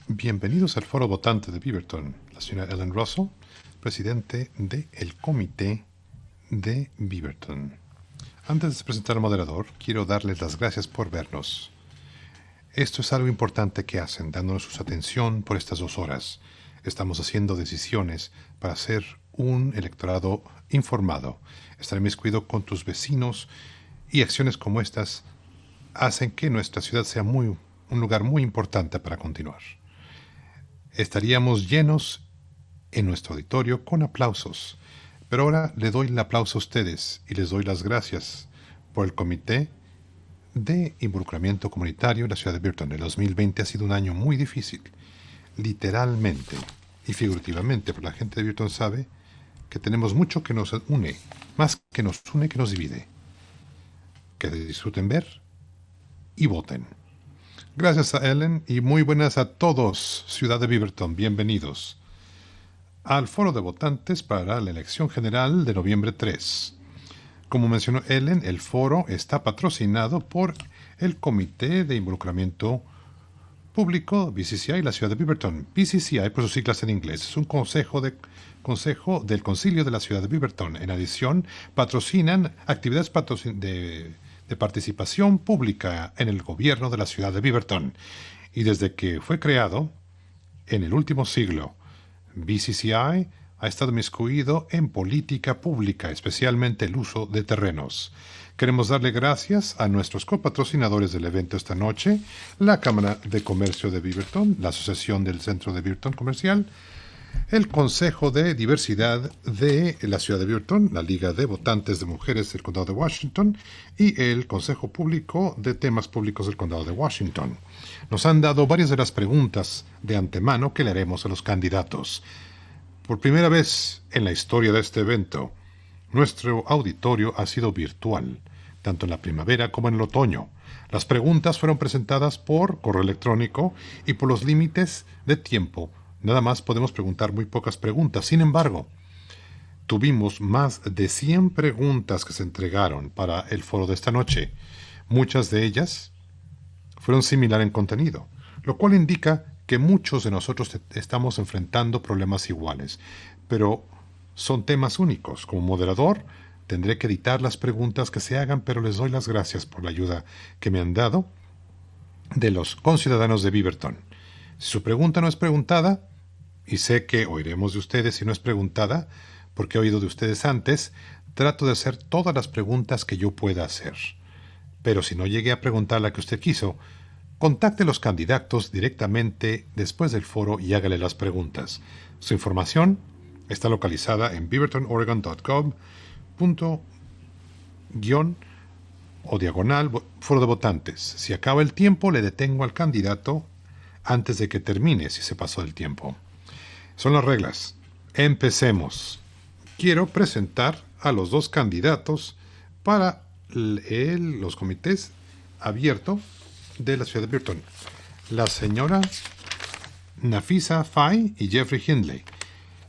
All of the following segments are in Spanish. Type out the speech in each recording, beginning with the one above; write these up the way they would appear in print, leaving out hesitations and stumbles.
Bienvenidos al Foro Votante de Beaverton, la señora Ellen Russell, presidente del Comité de Beaverton. Antes de presentar al moderador, quiero darles las gracias por vernos. Esto es algo importante que hacen, dándonos su atención por estas 2 horas. Estamos haciendo decisiones para ser un electorado informado. Estar inmiscuido con tus vecinos y acciones como estas hacen que nuestra ciudad sea un lugar muy importante para continuar. Estaríamos llenos en nuestro auditorio con aplausos, pero ahora le doy el aplauso a ustedes y les doy las gracias por el Comité de Involucramiento Comunitario en la ciudad de Beaverton. El 2020 ha sido un año muy difícil, literalmente y figurativamente, porque la gente de Beaverton sabe que tenemos mucho que nos une, más que nos une que nos divide. Que disfruten ver y voten. Gracias a Ellen y muy buenas a todos, ciudad de Beaverton, bienvenidos al foro de votantes para la elección general de noviembre 3. Como mencionó Ellen, el foro está patrocinado por el Comité de Involucramiento Público, BCCI, y la ciudad de Beaverton. BCCI, por sus siglas en inglés, es un consejo del Concilio de la ciudad de Beaverton. En adición, patrocinan actividades de participación pública en el gobierno de la ciudad de Beaverton. Y desde que fue creado, en el último siglo, BCCI ha estado inmiscuido en política pública, especialmente el uso de terrenos. Queremos darle gracias a nuestros copatrocinadores del evento esta noche, la Cámara de Comercio de Beaverton, la Asociación del Centro de Beaverton Comercial, el Consejo de Diversidad de la Ciudad de Beaverton, la Liga de Votantes de Mujeres del Condado de Washington y el Consejo Público de Temas Públicos del Condado de Washington. Nos han dado varias de las preguntas de antemano que le haremos a los candidatos. Por primera vez en la historia de este evento, nuestro auditorio ha sido virtual, tanto en la primavera como en el otoño. Las preguntas fueron presentadas por correo electrónico y por los límites de tiempo. Nada más podemos preguntar muy pocas preguntas. Sin embargo, tuvimos más de 100 preguntas que se entregaron para el foro de esta noche. Muchas de ellas fueron similares en contenido, lo cual indica que muchos de nosotros estamos enfrentando problemas iguales, pero son temas únicos. Como moderador, tendré que editar las preguntas que se hagan, pero les doy las gracias por la ayuda que me han dado de los conciudadanos de Beaverton. Si su pregunta no es preguntada, y sé que oiremos de ustedes si no es preguntada, porque he oído de ustedes antes, trato de hacer todas las preguntas que yo pueda hacer. Pero si no llegué a preguntar la que usted quiso, contacte a los candidatos directamente después del foro y hágale las preguntas. Su información está localizada en beavertonoregon.gov/foro de votantes. Si acaba el tiempo, le detengo al candidato antes de que termine, si se pasó el tiempo. Son las reglas. Empecemos. Quiero presentar a los 2 candidatos para los comités abiertos de la ciudad de Beaverton. La señora Nafisa Faye y Jeffrey Hindley.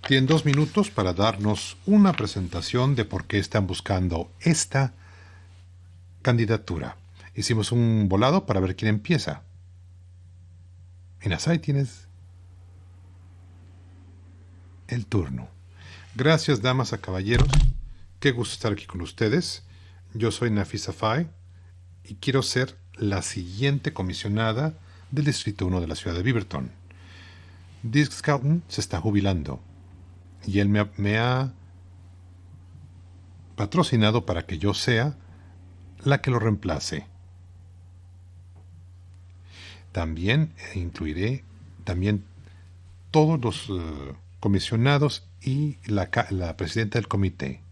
Tienen 2 minutos para darnos una presentación de por qué están buscando esta candidatura. Hicimos un volado para ver quién empieza. Inasai, tienes el turno. Gracias, damas y caballeros. Qué gusto estar aquí con ustedes. Yo soy Nafisa Faye y quiero ser la siguiente comisionada del Distrito 1 de la ciudad de Beaverton. Dick Scouten se está jubilando y él me ha patrocinado para que yo sea la que lo reemplace. También incluiré todos los comisionados y la presidenta del comité.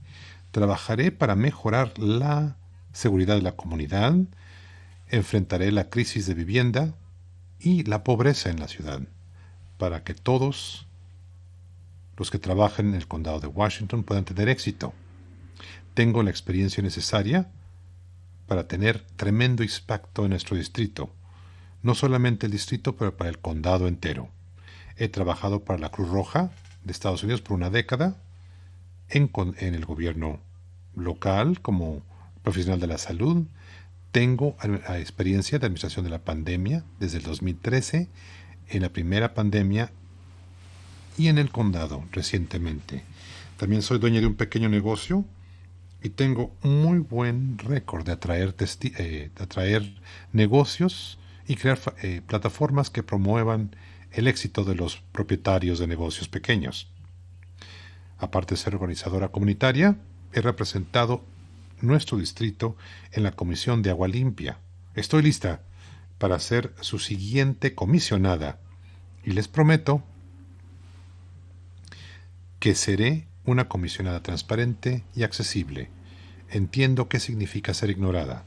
Trabajaré para mejorar la seguridad de la comunidad, enfrentaré la crisis de vivienda y la pobreza en la ciudad, para que todos los que trabajan en el condado de Washington puedan tener éxito. Tengo la experiencia necesaria para tener tremendo impacto en nuestro distrito, no solamente el distrito, pero para el condado entero. He trabajado para la Cruz Roja de Estados Unidos por una década, en el gobierno local como profesional de la salud. Tengo experiencia de administración de la pandemia desde el 2013 en la primera pandemia y en el condado recientemente. También soy dueño de un pequeño negocio y tengo un muy buen récord de atraer negocios y crear plataformas que promuevan el éxito de los propietarios de negocios pequeños. Aparte de ser organizadora comunitaria, he representado nuestro distrito en la Comisión de Agua Limpia. Estoy lista para ser su siguiente comisionada y les prometo que seré una comisionada transparente y accesible. Entiendo qué significa ser ignorada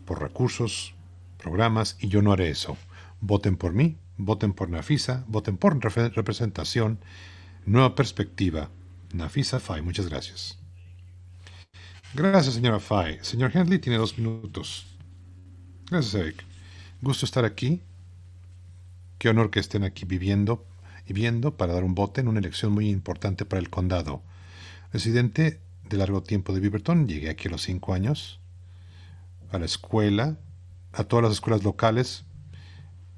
por recursos, programas, y yo no haré eso. Voten por mí, voten por Nafisa, voten por representación, nueva perspectiva. Nafisa Fay, muchas gracias. Gracias, señora Fay. Señor Henley tiene 2 minutos. Gracias, Eric. Gusto estar aquí. Qué honor que estén aquí viviendo y viendo para dar un voto en una elección muy importante para el condado. Residente de largo tiempo de Beaverton, llegué aquí a los 5 años, a la escuela, a todas las escuelas locales,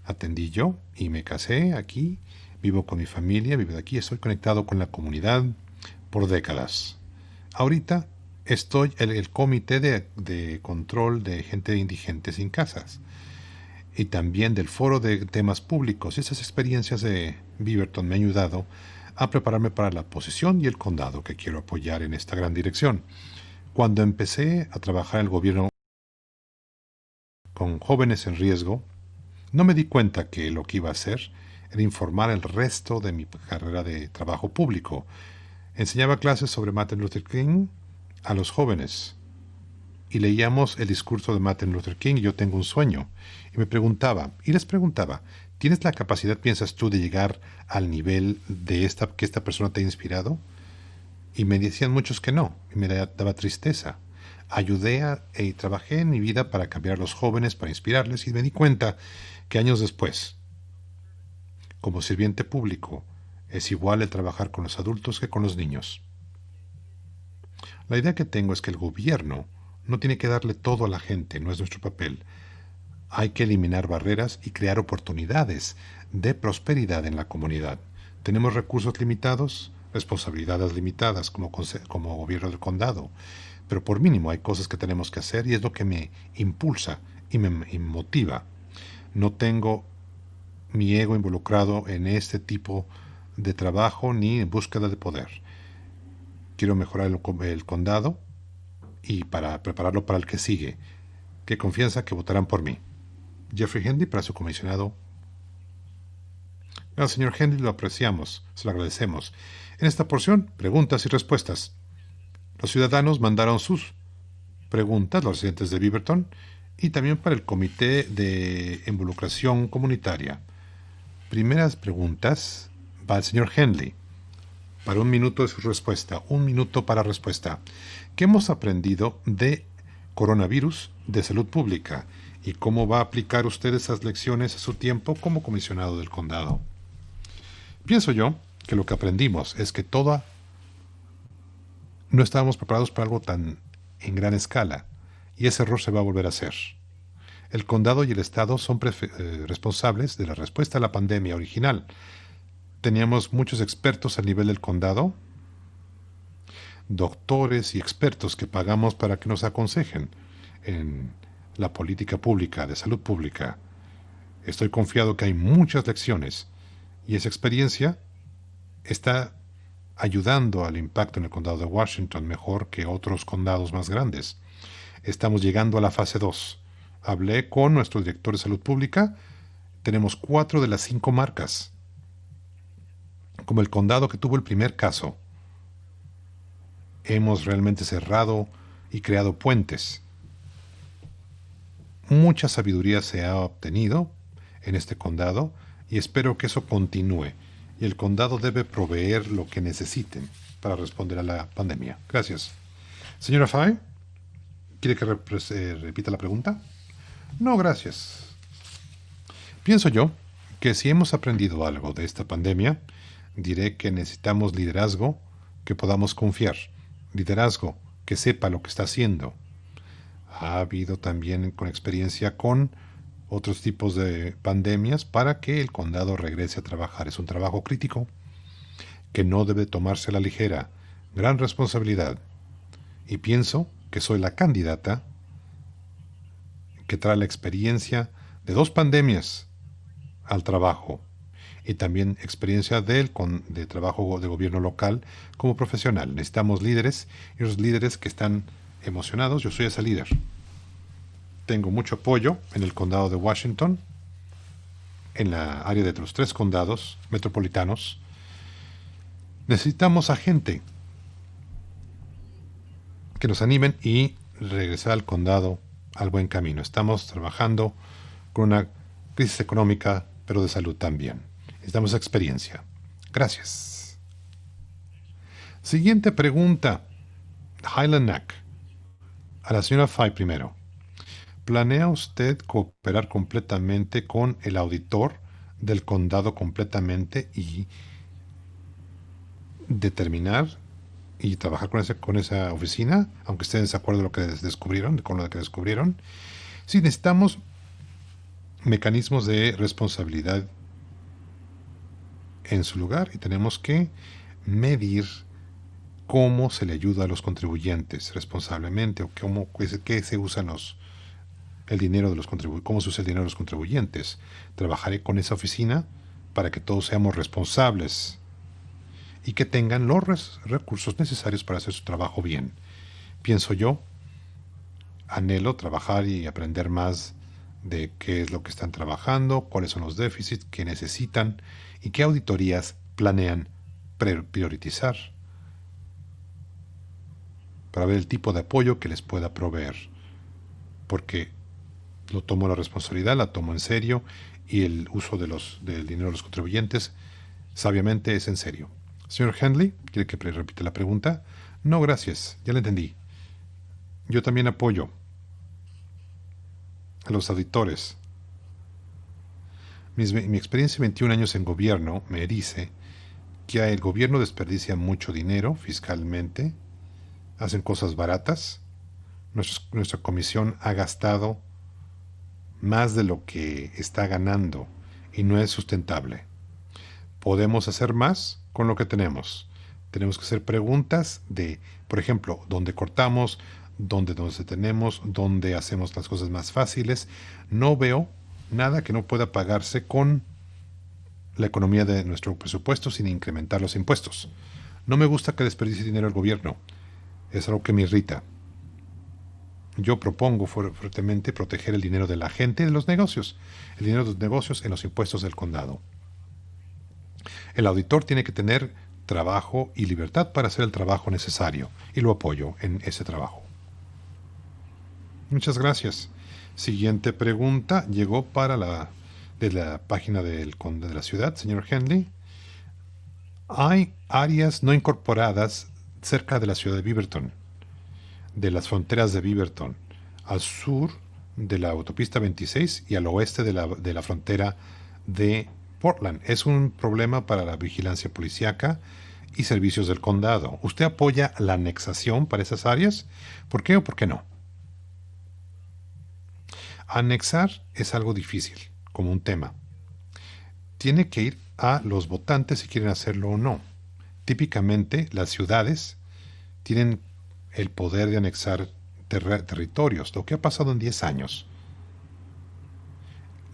atendí yo y me casé aquí, vivo con mi familia, vivo de aquí, estoy conectado con la comunidad por décadas. Ahorita estoy en el comité de control de gente indigente sin casas y también del foro de temas públicos. Esas experiencias de Beaverton me han ayudado a prepararme para la posición y el condado que quiero apoyar en esta gran dirección. Cuando empecé a trabajar en el gobierno con jóvenes en riesgo, no me di cuenta que lo que iba a hacer era informar el resto de mi carrera de trabajo público. Enseñaba clases sobre Martin Luther King a los jóvenes y leíamos el discurso de Martin Luther King, Yo tengo un sueño, y les preguntaba, ¿tienes la capacidad, piensas tú, de llegar al nivel de que esta persona te ha inspirado? Y me decían muchos que no, y me daba tristeza. Y trabajé en mi vida para cambiar a los jóvenes, para inspirarles, y me di cuenta que años después, como sirviente público, es igual el trabajar con los adultos que con los niños. La idea que tengo es que el gobierno no tiene que darle todo a la gente, no es nuestro papel. Hay que eliminar barreras y crear oportunidades de prosperidad en la comunidad. Tenemos recursos limitados, responsabilidades limitadas como gobierno del condado, pero por mínimo hay cosas que tenemos que hacer y es lo que me impulsa y me motiva. No tengo mi ego involucrado en este tipo de trabajo ni en búsqueda de poder. Quiero mejorar el condado y para prepararlo para el que sigue. Qué confianza que votarán por mí. Jeffrey Henley para su comisionado. Al señor Henley lo apreciamos, se lo agradecemos. En esta porción, preguntas y respuestas. Los ciudadanos mandaron sus preguntas, los residentes de Beaverton, y también para el Comité de Involucración Comunitaria. Primeras preguntas va al señor Henley. Para 1 minuto de su respuesta. 1 minuto para respuesta. ¿Qué hemos aprendido de coronavirus, de salud pública? ¿Y cómo va a aplicar usted esas lecciones a su tiempo como comisionado del condado? Pienso yo que lo que aprendimos es que no estábamos preparados para algo tan en gran escala, y ese error se va a volver a hacer. El condado y el estado son responsables de la respuesta a la pandemia original. Teníamos muchos expertos a nivel del condado, doctores y expertos que pagamos para que nos aconsejen en la política pública, de salud pública. Estoy confiado que hay muchas lecciones y esa experiencia está ayudando al impacto en el condado de Washington mejor que otros condados más grandes. Estamos llegando a la fase 2. Hablé con nuestro director de salud pública. Tenemos 4 de las 5 marcas. Como el condado que tuvo el primer caso, hemos realmente cerrado y creado puentes. Mucha sabiduría se ha obtenido en este condado y espero que eso continúe. Y el condado debe proveer lo que necesiten para responder a la pandemia. Gracias. Señora Fay, ¿quiere que repita la pregunta? No, gracias. Pienso yo que si hemos aprendido algo de esta pandemia, diré que necesitamos liderazgo que podamos confiar, liderazgo que sepa lo que está haciendo. Ha habido también con experiencia con otros tipos de pandemias para que el condado regrese a trabajar. Es un trabajo crítico que no debe tomarse a la ligera. Gran responsabilidad. Y pienso que soy la candidata que trae la experiencia de 2 pandemias al trabajo y también experiencia de trabajo de gobierno local como profesional. Necesitamos líderes y los líderes que están emocionados. Yo soy ese líder. Tengo mucho apoyo en el condado de Washington, en la área de los 3 condados metropolitanos. Necesitamos a gente que nos animen y regresar al condado al buen camino. Estamos trabajando con una crisis económica, pero de salud también. Necesitamos experiencia. Gracias. Siguiente pregunta. Highland Neck. A la señora Fay primero. ¿Planea usted cooperar completamente con el auditor del condado completamente y determinar y trabajar con esa oficina, aunque estén en desacuerdo con lo que descubrieron? Sí, necesitamos mecanismos de responsabilidad en su lugar y tenemos que medir cómo se le ayuda a los contribuyentes responsablemente o qué se usan el dinero de los contribuyentes, cómo se usa el dinero de los contribuyentes. Trabajaré con esa oficina para que todos seamos responsables y que tengan los recursos necesarios para hacer su trabajo bien. Pienso yo, anhelo trabajar y aprender más de qué es lo que están trabajando, cuáles son los déficits que necesitan y qué auditorías planean priorizar para ver el tipo de apoyo que les pueda proveer. Porque lo tomo la responsabilidad, la tomo en serio y el uso del dinero de los contribuyentes sabiamente es en serio. Señor Henley, ¿quiere que repita la pregunta? No, gracias, ya la entendí. Yo también apoyo a los auditores. Mi experiencia de 21 años en gobierno me dice que el gobierno desperdicia mucho dinero fiscalmente, hacen cosas baratas. Nuestra comisión ha gastado más de lo que está ganando y no es sustentable. Podemos hacer más con lo que tenemos. Tenemos que hacer preguntas de, por ejemplo, dónde cortamos, dónde nos detenemos, dónde hacemos las cosas más fáciles. No veo nada que no pueda pagarse con la economía de nuestro presupuesto sin incrementar los impuestos. No me gusta que desperdicie dinero el gobierno. Es algo que me irrita. Yo propongo fuertemente proteger el dinero de la gente y de los negocios. El dinero de los negocios en los impuestos del condado. El auditor tiene que tener trabajo y libertad para hacer el trabajo necesario. Y lo apoyo en ese trabajo. Muchas gracias. Siguiente pregunta. Llegó de la página de la ciudad, señor Henley. Hay áreas no incorporadas cerca de la ciudad de Beaverton, de las fronteras de Beaverton, al sur de la autopista 26 y al oeste de la frontera de Portland. Es un problema para la vigilancia policíaca y servicios del condado. ¿Usted apoya la anexación para esas áreas? ¿Por qué o por qué no? Anexar es algo difícil, como un tema. Tiene que ir a los votantes si quieren hacerlo o no. Típicamente, las ciudades tienen el poder de anexar territorios, lo que ha pasado en 10 años.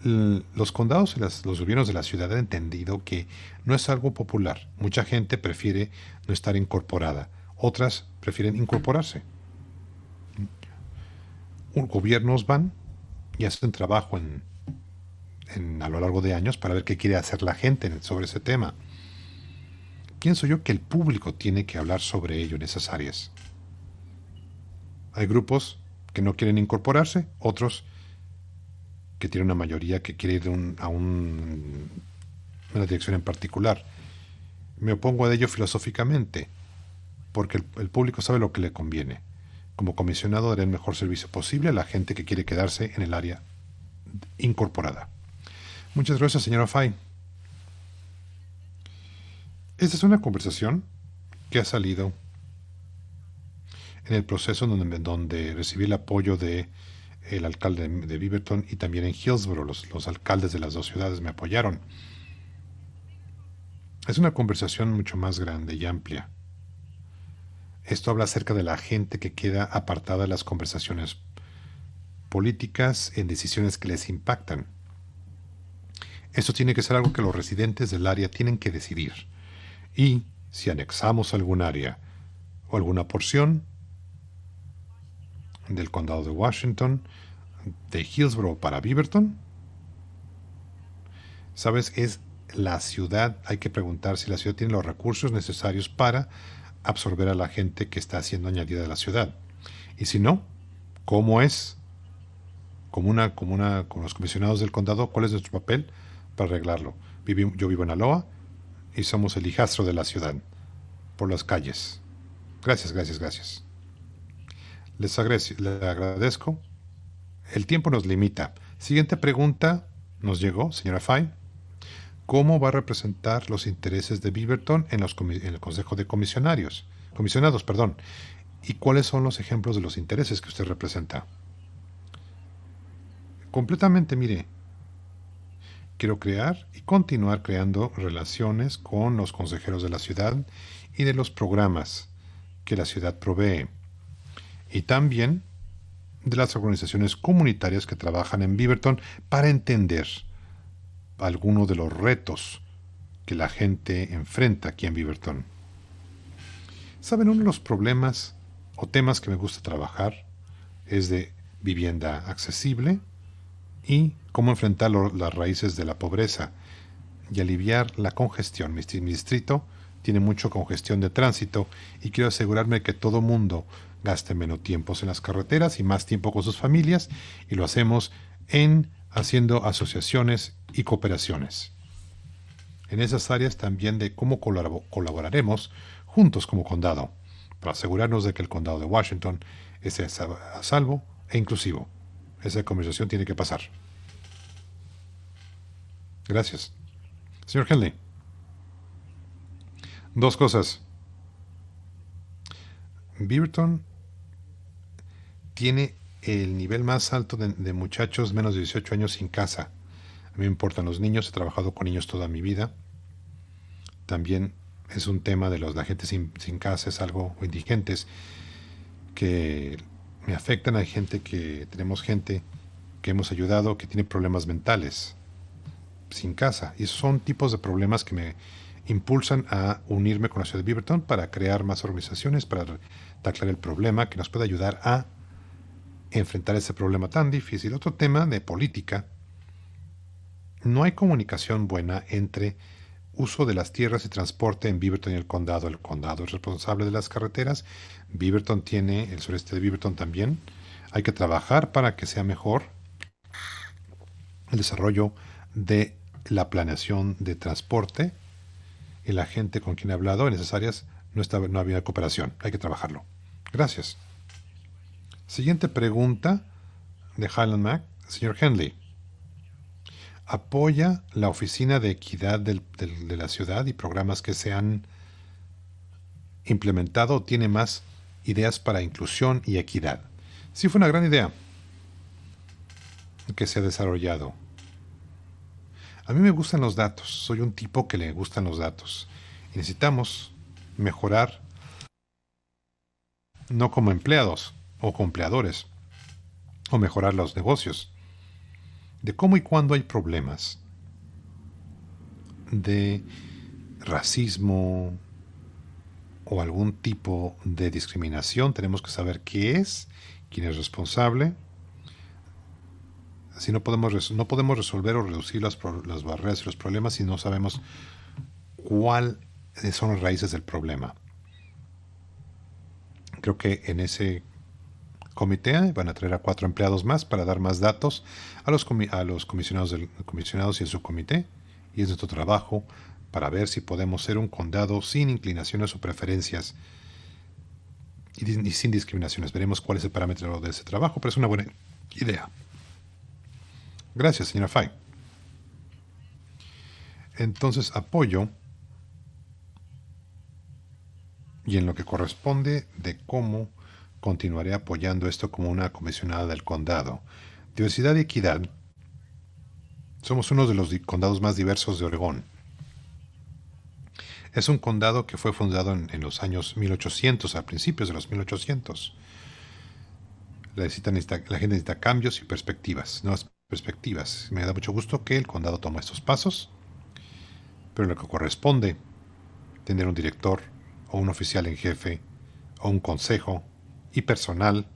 Los condados y los gobiernos de la ciudad han entendido que no es algo popular. Mucha gente prefiere no estar incorporada. Otras prefieren incorporarse. Gobiernos van y hacen trabajo a lo largo de años para ver qué quiere hacer la gente sobre ese tema. Pienso yo que el público tiene que hablar sobre ello en esas áreas. Hay grupos que no quieren incorporarse, otros que tienen una mayoría que quiere ir una dirección en particular. Me opongo a ello filosóficamente, porque el público sabe lo que le conviene. Como comisionado daré el mejor servicio posible a la gente que quiere quedarse en el área incorporada. Muchas gracias, señora Fay. Esta es una conversación que ha salido en el proceso donde recibí el apoyo de el alcalde de Beaverton y también en Hillsborough. Los alcaldes de las dos ciudades me apoyaron. Es una conversación mucho más grande y amplia. Esto habla acerca de la gente que queda apartada de las conversaciones políticas en decisiones que les impactan. Esto tiene que ser algo que los residentes del área tienen que decidir. Y si anexamos algún área o alguna porción del condado de Washington, de Hillsborough para Beaverton, ¿sabes? Es la ciudad, hay que preguntar si la ciudad tiene los recursos necesarios para absorber a la gente que está siendo añadida a la ciudad. Y si no, ¿cómo es? Con los comisionados del condado, ¿cuál es nuestro papel para arreglarlo? Yo vivo en Aloha y somos el hijastro de la ciudad por las calles. Gracias, gracias, gracias. Les agradezco. El tiempo nos limita. Siguiente pregunta nos llegó, señora Fay. ¿Cómo va a representar los intereses de Beaverton en el Consejo de Comisionados, perdón? ¿Y cuáles son los ejemplos de los intereses que usted representa? Completamente, mire, quiero crear y continuar creando relaciones con los consejeros de la ciudad y de los programas que la ciudad provee. Y también de las organizaciones comunitarias que trabajan en Beaverton para entender algunos de los retos que la gente enfrenta aquí en Beaverton. ¿Saben? Uno de los problemas o temas que me gusta trabajar es de vivienda accesible y cómo enfrentar las raíces de la pobreza y aliviar la congestión. Mi distrito tiene mucha congestión de tránsito y quiero asegurarme de que todo mundo gaste menos tiempo en las carreteras y más tiempo con sus familias, y lo hacemos haciendo asociaciones y cooperaciones. En esas áreas también de cómo colaboraremos juntos como condado para asegurarnos de que el condado de Washington esté a salvo e inclusivo. Esa conversación tiene que pasar. Gracias. Señor Henley, dos cosas. Beaverton tiene el nivel más alto de muchachos menos de 18 años sin casa. A mí me importan los niños, he trabajado con niños toda mi vida. También es un tema de la gente sin casa, es algo, o indigentes, que me afectan. Tenemos gente que hemos ayudado que tiene problemas mentales, sin casa. Y esos son tipos de problemas que me impulsan a unirme con la ciudad de Beaverton para crear más organizaciones, para taclar el problema, que nos pueda ayudar a enfrentar ese problema tan difícil. Otro tema de política. No hay comunicación buena entre uso de las tierras y transporte en Beaverton y el condado. El condado es responsable de las carreteras. Beaverton tiene, el sureste de Beaverton también. Hay que trabajar para que sea mejor el desarrollo de la planeación de transporte, y la gente con quien he hablado en esas áreas no había cooperación. Hay que trabajarlo. Gracias. Siguiente pregunta de Highland Mac. Señor Henley, ¿apoya la Oficina de Equidad de la ciudad y programas que se han implementado, o tiene más ideas para inclusión y equidad? Sí, fue una gran idea que se ha desarrollado. A mí me gustan los datos, soy un tipo que le gustan los datos. Y necesitamos mejorar, no como empleados o como empleadores, o mejorar los negocios, de cómo y cuándo hay problemas de racismo o algún tipo de discriminación. Tenemos que saber qué es, quién es responsable. Si no podemos resolver o reducir las barreras y los problemas si no sabemos cuáles son las raíces del problema. Creo que en ese comité van a traer a 4 empleados más para dar más datos a los comisionados y en su comité, y es nuestro trabajo para ver si podemos ser un condado sin inclinaciones o preferencias y sin discriminaciones. Veremos cuál es el parámetro de ese trabajo, pero es una buena idea. Gracias, señora Fay. Entonces, apoyo, y en lo que corresponde de cómo continuaré apoyando esto como una comisionada del condado. Diversidad y equidad. Somos uno de los condados más diversos de Oregón. Es un condado que fue fundado en los años 1800, a principios de los 1800. La gente necesita cambios y perspectivas, nuevas perspectivas. Me da mucho gusto que el condado tome estos pasos, pero lo que corresponde, tener un director o un oficial en jefe o un consejo y personal,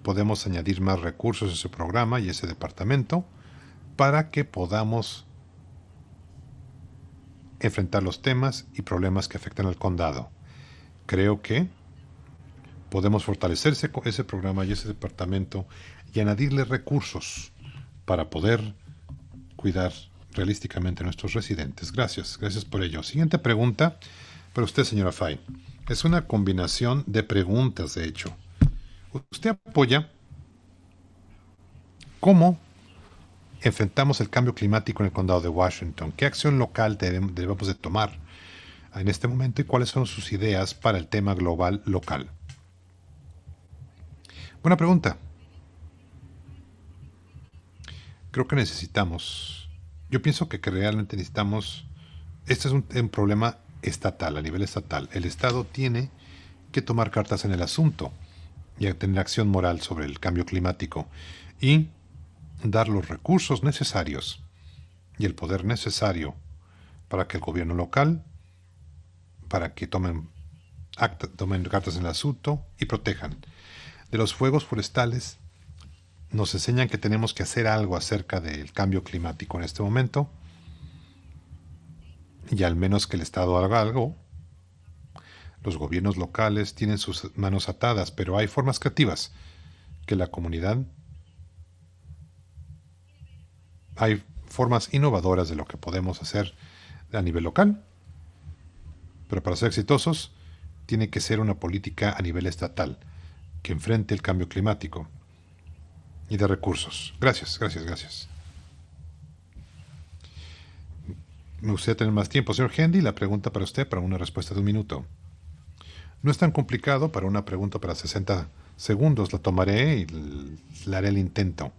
podemos añadir más recursos a ese programa y ese departamento para que podamos enfrentar los temas y problemas que afectan al condado. Creo que podemos fortalecer ese programa y ese departamento y añadirle recursos para poder cuidar realísticamente a nuestros residentes. Gracias por ello. Siguiente pregunta para usted, señora Fay. Es una combinación de preguntas, de hecho. ¿Usted apoya cómo enfrentamos el cambio climático en el condado de Washington? ¿Qué acción local debemos de tomar en este momento y cuáles son sus ideas para el tema global local? Buena pregunta. Creo que yo pienso que realmente necesitamos, este es un problema estatal, a nivel estatal. El Estado tiene que tomar cartas en el asunto y tener acción moral sobre el cambio climático y dar los recursos necesarios y el poder necesario para que el gobierno local, para que tomen cartas en el asunto y protejan. De los fuegos forestales nos enseñan que tenemos que hacer algo acerca del cambio climático en este momento, y al menos que el Estado haga algo. Los gobiernos locales tienen sus manos atadas, pero hay formas creativas que la comunidad, hay formas innovadoras de lo que podemos hacer a nivel local, pero para ser exitosos tiene que ser una política a nivel estatal que enfrente el cambio climático y de recursos. Gracias. Me gustaría tener más tiempo. Señor Hendy, la pregunta para usted, para una respuesta de 1 minuto. No es tan complicado para una pregunta para 60 segundos. La tomaré y le haré el intento.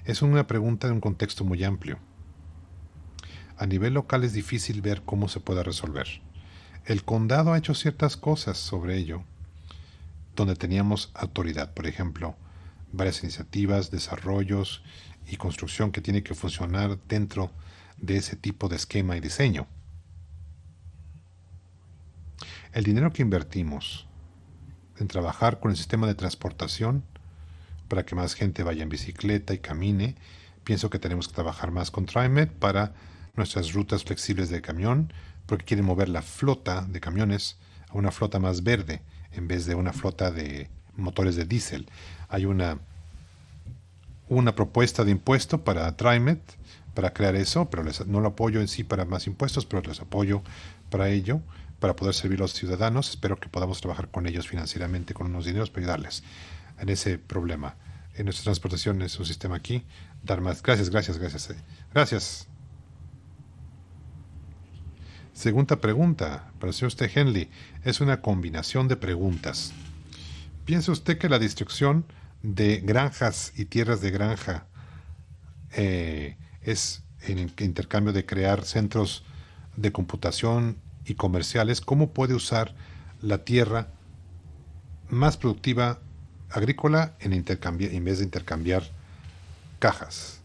Es una pregunta de un contexto muy amplio. A nivel local es difícil ver cómo se pueda resolver. El condado ha hecho ciertas cosas sobre ello, donde teníamos autoridad. Por ejemplo, varias iniciativas, desarrollos y construcción que tiene que funcionar dentro de ese tipo de esquema y diseño. El dinero que invertimos en trabajar con el sistema de transportación para que más gente vaya en bicicleta y camine, pienso que tenemos que trabajar más con TriMet para nuestras rutas flexibles de camión, porque quieren mover la flota de camiones a una flota más verde en vez de una flota de motores de diésel. Hay una propuesta de impuesto para TriMet para crear eso, pero no lo apoyo en sí para más impuestos, pero les apoyo para ello, para poder servir a los ciudadanos. Espero que podamos trabajar con ellos financieramente, con unos dineros para ayudarles en ese problema. En nuestra transportación es un sistema aquí. Dar más. Gracias. Segunda pregunta para el señor usted, Henley. Es una combinación de preguntas. ¿Piensa usted que la destrucción de granjas y tierras de granja es en intercambio de crear centros de computación y comerciales? ¿Cómo puede usar la tierra más productiva agrícola en vez de intercambiar cajas?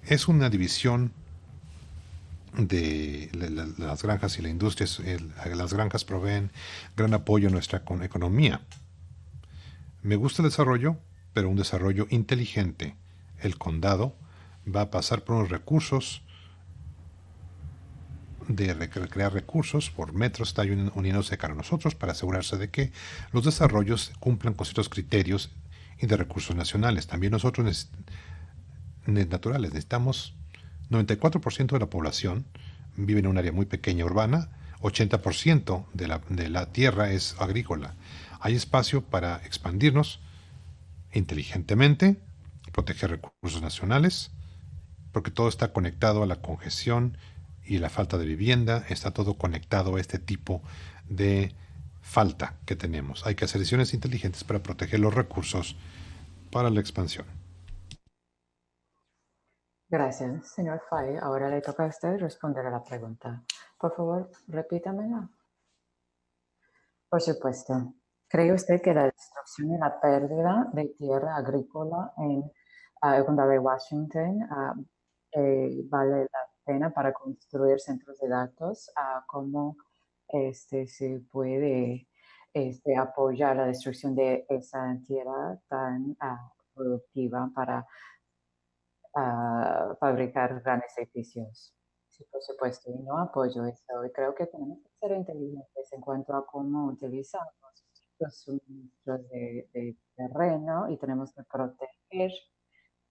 Es una división de las granjas y la industria. Las granjas proveen gran apoyo a nuestra economía. Me gusta el desarrollo, pero un desarrollo inteligente. El condado va a pasar por unos recursos de crear recursos por metros, está uniéndose cara a nosotros para asegurarse de que los desarrollos cumplan con ciertos criterios y de recursos nacionales. También nosotros naturales necesitamos 94% de la población vive en un área muy pequeña urbana, 80% de la tierra es agrícola. Hay espacio para expandirnos inteligentemente, proteger recursos nacionales, porque todo está conectado a la congestión y la falta de vivienda, está todo conectado a este tipo de falta que tenemos. Hay que hacer decisiones inteligentes para proteger los recursos para la expansión. Gracias, señor Fay. Ahora le toca a usted responder a la pregunta. Por favor, repítamela. Por supuesto. ¿Cree usted que la destrucción y la pérdida de tierra agrícola en el condado de Washington vale la pena para construir centros de datos? ¿Cómo se puede apoyar la destrucción de esa tierra tan productiva para fabricar grandes edificios? Sí, por supuesto, y no apoyo eso. Y creo que tenemos que ser inteligentes en cuanto a cómo utilizamos los suministros de terreno y tenemos que proteger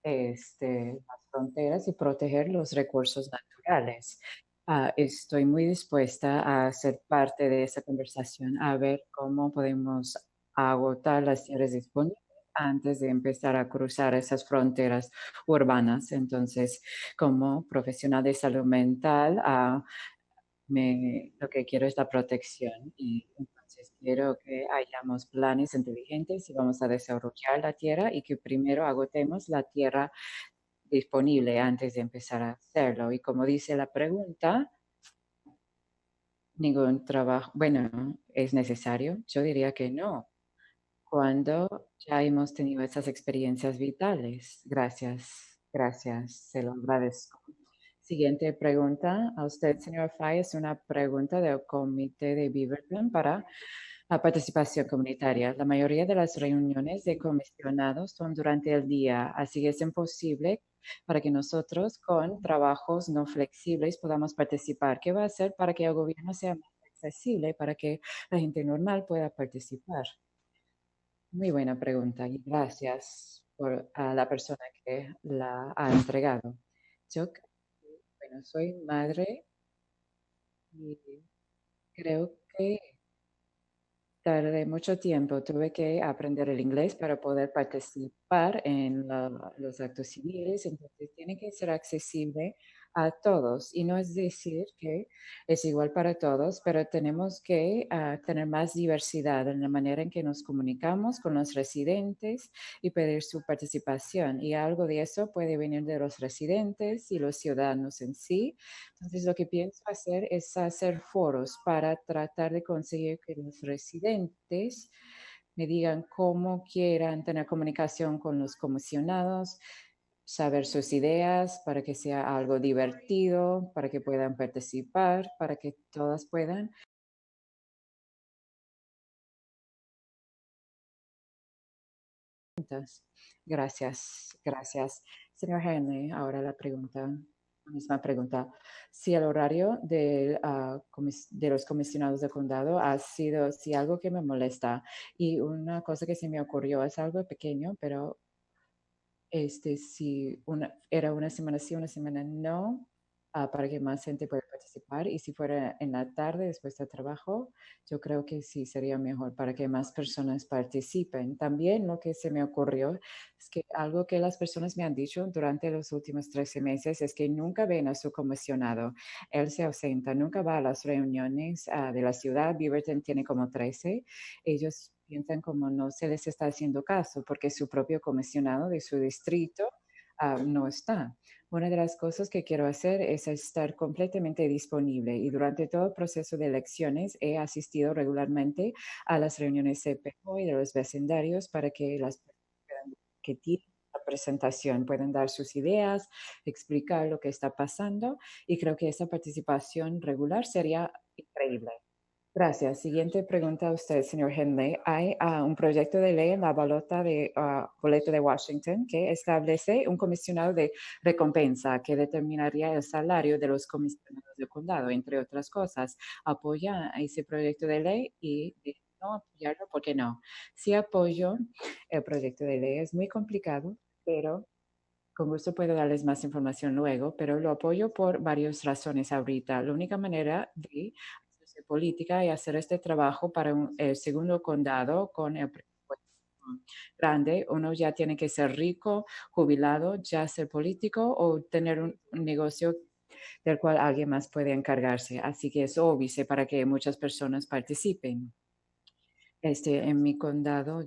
las fronteras y proteger los recursos naturales. Estoy muy dispuesta a ser parte de esa conversación, a ver cómo podemos agotar las tierras disponibles antes de empezar a cruzar esas fronteras urbanas. Entonces, como profesional de salud mental, lo que quiero es la protección y entonces quiero que hayamos planes inteligentes y vamos a desarrollar la tierra y que primero agotemos la tierra disponible antes de empezar a hacerlo. Y como dice la pregunta, ningún trabajo, bueno, ¿es necesario? Yo diría que no, cuando ya hemos tenido esas experiencias vitales. Gracias, gracias, se lo agradezco. Siguiente pregunta a usted, señor Fay, es una pregunta del comité de Beaverton para la participación comunitaria. La mayoría de las reuniones de comisionados son durante el día, así que es imposible para que nosotros con trabajos no flexibles podamos participar. ¿Qué va a hacer para que el gobierno sea más accesible, para que la gente normal pueda participar? Muy buena pregunta y gracias a la persona que la ha entregado. Yo, bueno, soy madre y creo que tardé mucho tiempo, tuve que aprender el inglés para poder participar en los actos civiles, entonces tiene que ser accesible a todos y no es decir que es igual para todos, pero tenemos que tener más diversidad en la manera en que nos comunicamos con los residentes y pedir su participación y algo de eso puede venir de los residentes y los ciudadanos en sí. Entonces, lo que pienso hacer es hacer foros para tratar de conseguir que los residentes me digan cómo quieran tener comunicación con los comisionados, saber sus ideas para que sea algo divertido, para que puedan participar, para que todas puedan. Gracias, gracias. Señor Henley, ahora la misma pregunta. Si el horario de los comisionados de condado ha sido, si algo que me molesta y una cosa que se me ocurrió, es algo pequeño, pero si era una semana sí, una semana no, para que más gente pueda participar. Y si fuera en la tarde después del trabajo, yo creo que sí sería mejor para que más personas participen. También lo que se me ocurrió es que algo que las personas me han dicho durante los últimos 13 meses es que nunca ven a su comisionado. Él se ausenta, nunca va a las reuniones de la ciudad. Beaverton tiene como 13. Ellos piensan como no se les está haciendo caso porque su propio comisionado de su distrito no está. Una de las cosas que quiero hacer es estar completamente disponible y durante todo el proceso de elecciones he asistido regularmente a las reuniones CPO y de los vecindarios para que las personas que tienen la presentación puedan dar sus ideas, explicar lo que está pasando y creo que esa participación regular sería increíble. Gracias. Siguiente pregunta a usted, señor Henley. Hay un proyecto de ley en la boleta de Washington que establece un comisionado de recompensa que determinaría el salario de los comisionados de condado, entre otras cosas. ¿Apoya ese proyecto de ley y de no apoyarlo? ¿Por qué no? Sí apoyo el proyecto de ley. Es muy complicado, pero con gusto puedo darles más información luego, pero lo apoyo por varias razones ahorita. La única manera de hacer política y hacer este trabajo para el segundo condado con el presupuesto grande, uno ya tiene que ser rico, jubilado, ya ser político o tener un negocio del cual alguien más puede encargarse. Así que es obvio para que muchas personas participen. En mi condado,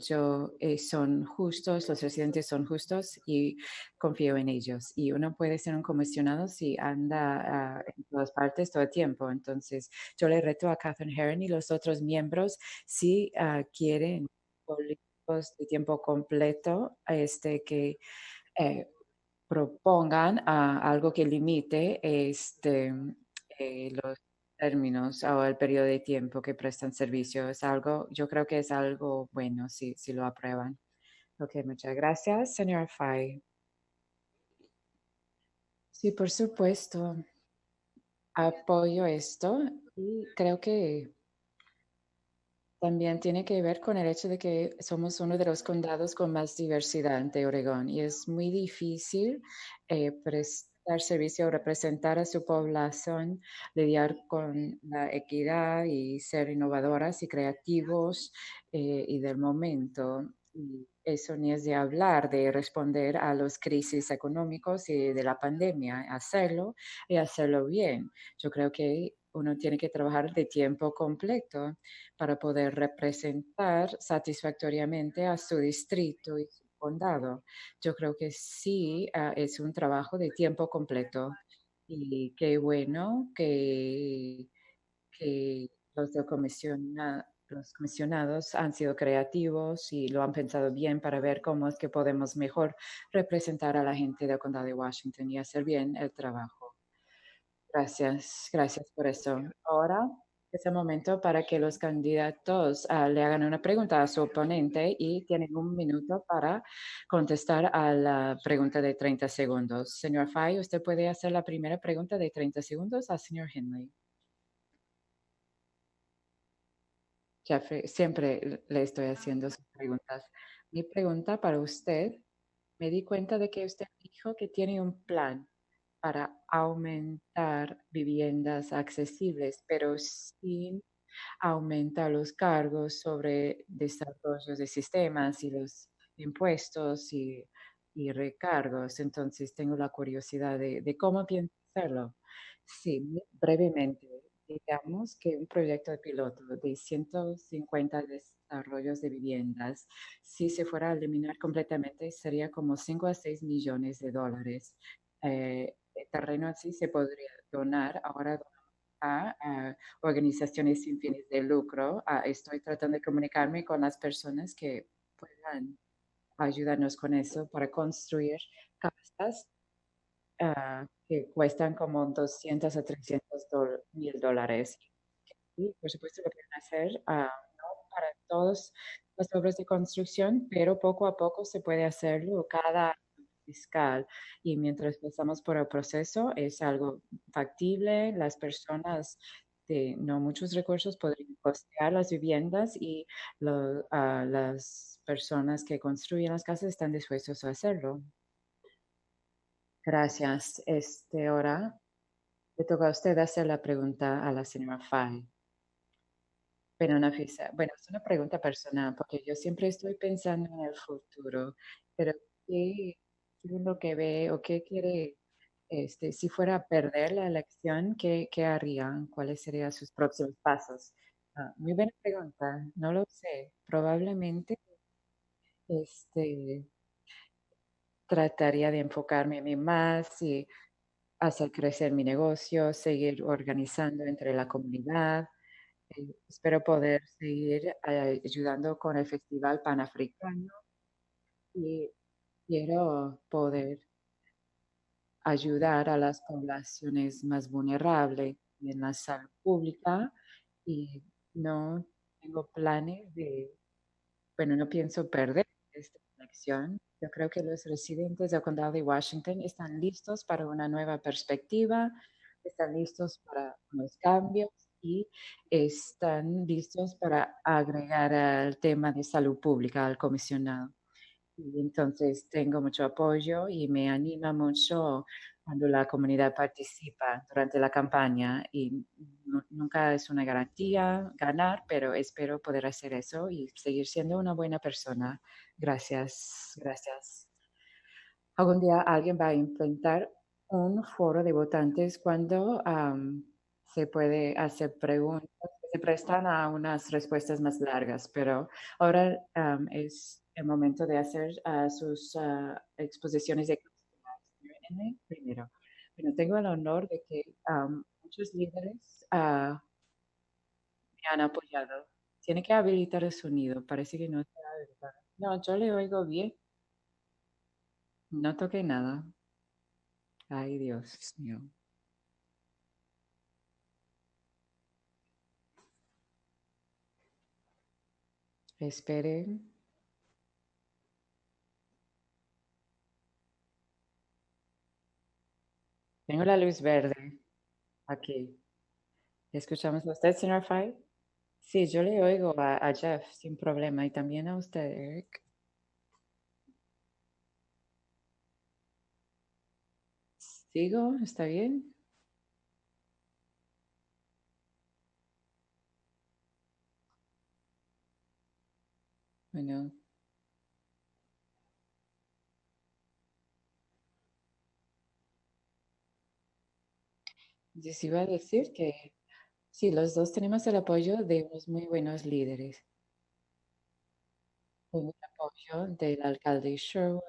son justos, los residentes son justos y confío en ellos. Y uno puede ser un comisionado si anda en todas partes todo el tiempo. Entonces, yo le reto a Catherine Herron y los otros miembros si quieren políticos de tiempo completo, que eh, propongan algo que limite los términos o el periodo de tiempo que prestan servicio. Yo creo que es algo bueno si lo aprueban. Ok, muchas gracias, señor Fay. Sí, por supuesto, apoyo esto y creo que también tiene que ver con el hecho de que somos uno de los condados con más diversidad de Oregón y es muy difícil prestar servicio o representar a su población, lidiar con la equidad y ser innovadoras y creativos y del momento. Y eso ni es de hablar de responder a las crisis económicos y de la pandemia, hacerlo y hacerlo bien. Yo creo que uno tiene que trabajar de tiempo completo para poder representar satisfactoriamente a su distrito y su condado. Yo creo que sí, es un trabajo de tiempo completo y qué bueno que los comisionados han sido creativos y lo han pensado bien para ver cómo es que podemos mejor representar a la gente del condado de Washington y hacer bien el trabajo. Gracias, gracias por eso. Ahora es el momento para que los candidatos le hagan una pregunta a su oponente y tienen un minuto para contestar a la pregunta de 30 segundos. Señor Fay, usted puede hacer la primera pregunta de 30 segundos al señor Henley. Jeffrey, siempre le estoy haciendo sus preguntas. Mi pregunta para usted, me di cuenta de que usted dijo que tiene un plan para aumentar viviendas accesibles, pero sin aumentar los cargos sobre desarrollos de sistemas y los impuestos y recargos. Entonces, tengo la curiosidad de cómo piensa hacerlo. Sí, brevemente, digamos que un proyecto de piloto de 150 desarrollos de viviendas, si se fuera a eliminar completamente, sería como 5 a 6 millones de dólares. El terreno así se podría donar, ahora a organizaciones sin fines de lucro. Estoy tratando de comunicarme con las personas que puedan ayudarnos con eso para construir casas que cuestan como 200 a 300 mil dólares. Y por supuesto lo pueden hacer no para todas las obras de construcción, pero poco a poco se puede hacerlo cada año fiscal. Y mientras pasamos por el proceso, es algo factible. Las personas de no muchos recursos podrían costear las viviendas y las personas que construyen las casas están dispuestos a hacerlo. Gracias. Ahora le toca a usted hacer la pregunta a la señora Fay. Pero Nafisa, bueno, es una pregunta personal, porque yo siempre estoy pensando en el futuro, pero ¿qué, qué es lo que ve o qué quiere, si fuera a perder la elección, qué harían? ¿Cuáles serían sus próximos pasos? Muy buena pregunta, no lo sé. Probablemente, este, trataría de enfocarme a mí más y hacer crecer mi negocio, seguir organizando entre la comunidad. Espero poder seguir ayudando con el Festival Panafricano y quiero poder ayudar a las poblaciones más vulnerables en la salud pública y no tengo planes bueno, no pienso perder esta elección. Yo creo que los residentes del condado de Washington están listos para una nueva perspectiva, están listos para los cambios y están listos para agregar al tema de salud pública al comisionado. Y entonces tengo mucho apoyo y me anima mucho cuando la comunidad participa durante la campaña y nunca es una garantía ganar, pero espero poder hacer eso y seguir siendo una buena persona. Gracias, gracias. Algún día alguien va a implementar un foro de votantes cuando se puede hacer preguntas se prestan a unas respuestas más largas, pero ahora es el momento de hacer sus exposiciones de primero. Bueno, tengo el honor de que muchos líderes me han apoyado. Tiene que habilitar el sonido, parece que no está habilitado. No, yo le oigo bien, no toqué nada. Ay, Dios mío. Esperen. Tengo la luz verde aquí. ¿Escuchamos a usted, señor Fay? Sí, yo le oigo a Jeff sin problema y también a usted, Eric. ¿Sigo? ¿Está bien? Bueno, les iba a decir que sí, los dos tenemos el apoyo de unos muy buenos líderes. Tengo el apoyo del alcalde Sherwood,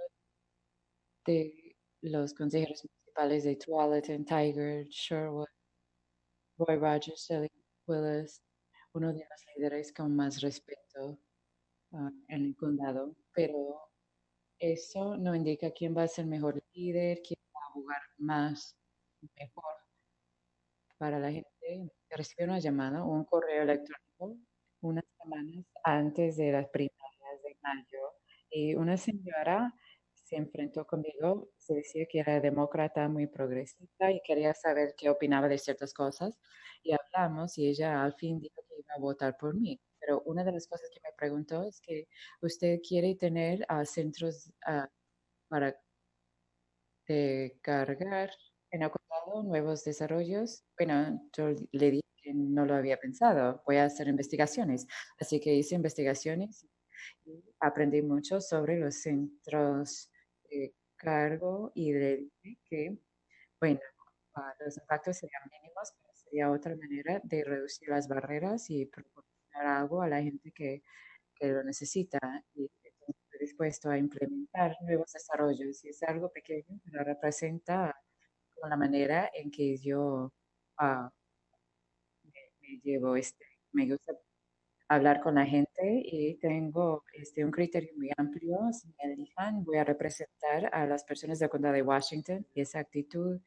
de los consejeros municipales de Tualatin, Tiger, Sherwood, Roy Rogers, Shelley Willis, uno de los líderes con más respeto en el condado, pero eso no indica quién va a ser mejor líder, quién va a jugar más mejor para la gente. Recibí una llamada o un correo electrónico unas semanas antes de las primarias de mayo y una señora se enfrentó conmigo, se decía que era demócrata muy progresista y quería saber qué opinaba de ciertas cosas y hablamos y ella al fin dijo que iba a votar por mí. Pero una de las cosas que me preguntó es que usted quiere tener centros para cargar en acotado nuevos desarrollos. Bueno, yo le dije que no lo había pensado, voy a hacer investigaciones. Así que hice investigaciones y aprendí mucho sobre los centros de cargo y le dije que, bueno, los impactos serían mínimos, pero sería otra manera de reducir las barreras y proporcionar algo a la gente que lo necesita y estoy dispuesto a implementar nuevos desarrollos. Y es algo pequeño, pero representa como la manera en que yo ah, me llevo, me gusta hablar con la gente y tengo un criterio muy amplio. Si me elijan, voy a representar a las personas del condado de Washington y esa actitud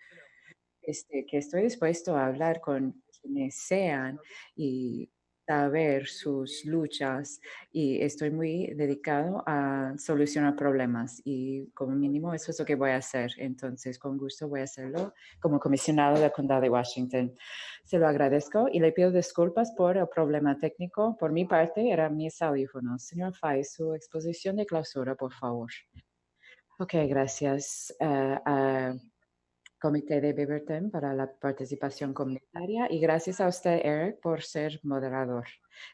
que estoy dispuesto a hablar con quienes sean y saber sus luchas y estoy muy dedicado a solucionar problemas y como mínimo eso es lo que voy a hacer. Entonces, con gusto voy a hacerlo como comisionado del condado de Washington. Se lo agradezco y le pido disculpas por el problema técnico. Por mi parte, eran mis audífonos. Señor Fay, su exposición de clausura, por favor. Ok, gracias. Comité de Beaverton para la participación comunitaria y gracias a usted, Eric, por ser moderador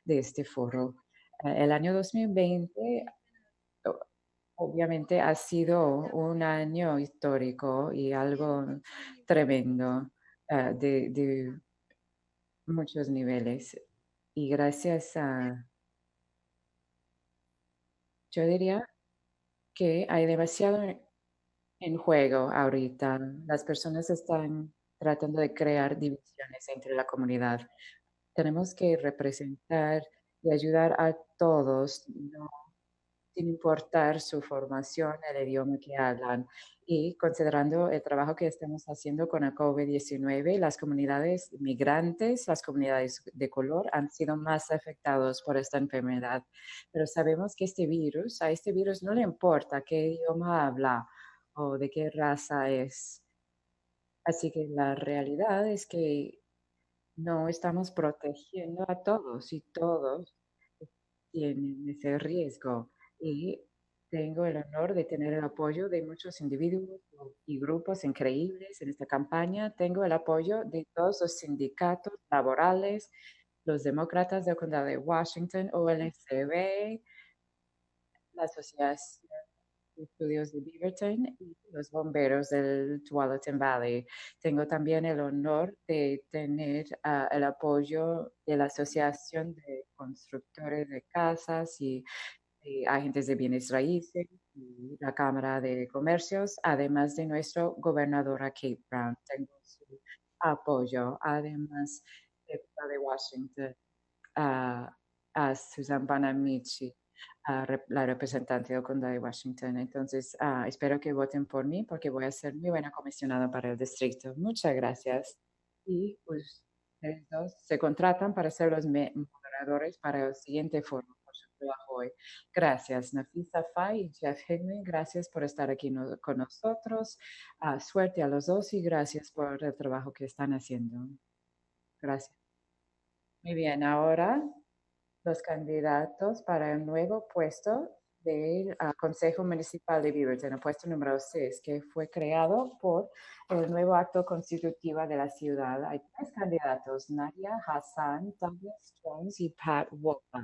de este foro. El año 2020 obviamente ha sido un año histórico y algo tremendo de muchos niveles. Y gracias a, yo diría que hay demasiado en juego ahorita. Las personas están tratando de crear divisiones entre la comunidad. Tenemos que representar y ayudar a todos, no, sin importar su formación, el idioma que hablan. Y considerando el trabajo que estamos haciendo con el COVID-19, las comunidades migrantes, las comunidades de color han sido más afectados por esta enfermedad. Pero sabemos que a este virus no le importa qué idioma habla o de qué raza es. Así que la realidad es que no estamos protegiendo a todos y todos tienen ese riesgo. Y tengo el honor de tener el apoyo de muchos individuos y grupos increíbles en esta campaña. Tengo el apoyo de todos los sindicatos laborales, los demócratas del condado de Washington, OLCB, la Asociación estudios de Beaverton y los bomberos del Tualatin Valley. Tengo también el honor de tener el apoyo de la Asociación de Constructores de Casas y agentes de bienes raíces y la Cámara de Comercios, además de nuestro gobernadora Kate Brown. Tengo su apoyo, además de Washington, a, a Susan Bonamici, la representante del condado de Washington. Entonces, espero que voten por mí porque voy a ser muy buena comisionada para el distrito. Muchas gracias. Y pues, ustedes dos se contratan para ser los moderadores para el siguiente foro por su trabajo hoy. Gracias, Nafisa Fay y Jeff Henry. Gracias por estar aquí con nosotros. Suerte a los dos y gracias por el trabajo que están haciendo. Gracias. Muy bien, ahora los candidatos para el nuevo puesto del Consejo Municipal de Beaverton, el puesto número 6, que fue creado por el nuevo acto constitutivo de la ciudad. Hay tres candidatos, Nadia Hassan, Douglas Jones y Pat Walker.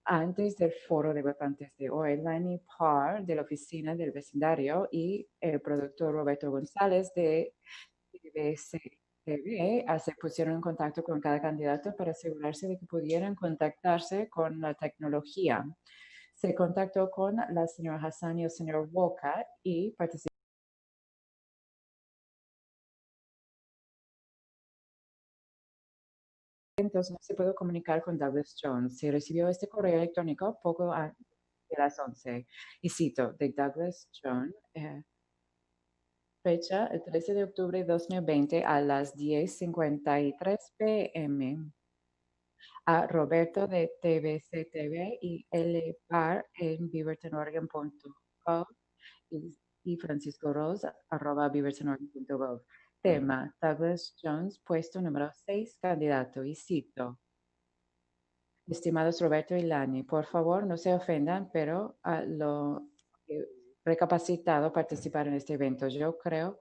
Antes del foro de votantes de hoy, Lani Parr, de la oficina del vecindario, y el productor Roberto González de TV se pusieron en contacto con cada candidato para asegurarse de que pudieran contactarse con la tecnología. Se contactó con la señora Hassan y el señor Walker y participaron. Entonces no se pudo comunicar con Douglas Jones. Se recibió este correo electrónico poco antes de las 11. Y cito, de Douglas Jones, fecha el 13 de octubre de 2020 a las 10:53 p.m. A Roberto de TVC-TV y L. Bar en beavertonoregon.gov y Francisco Rosa @beavertonoregon.gov. Tema, Douglas Jones, puesto número 6, candidato. Y cito, estimados Roberto y Lani, por favor no se ofendan, pero lo recapacitado participar en este evento. Yo creo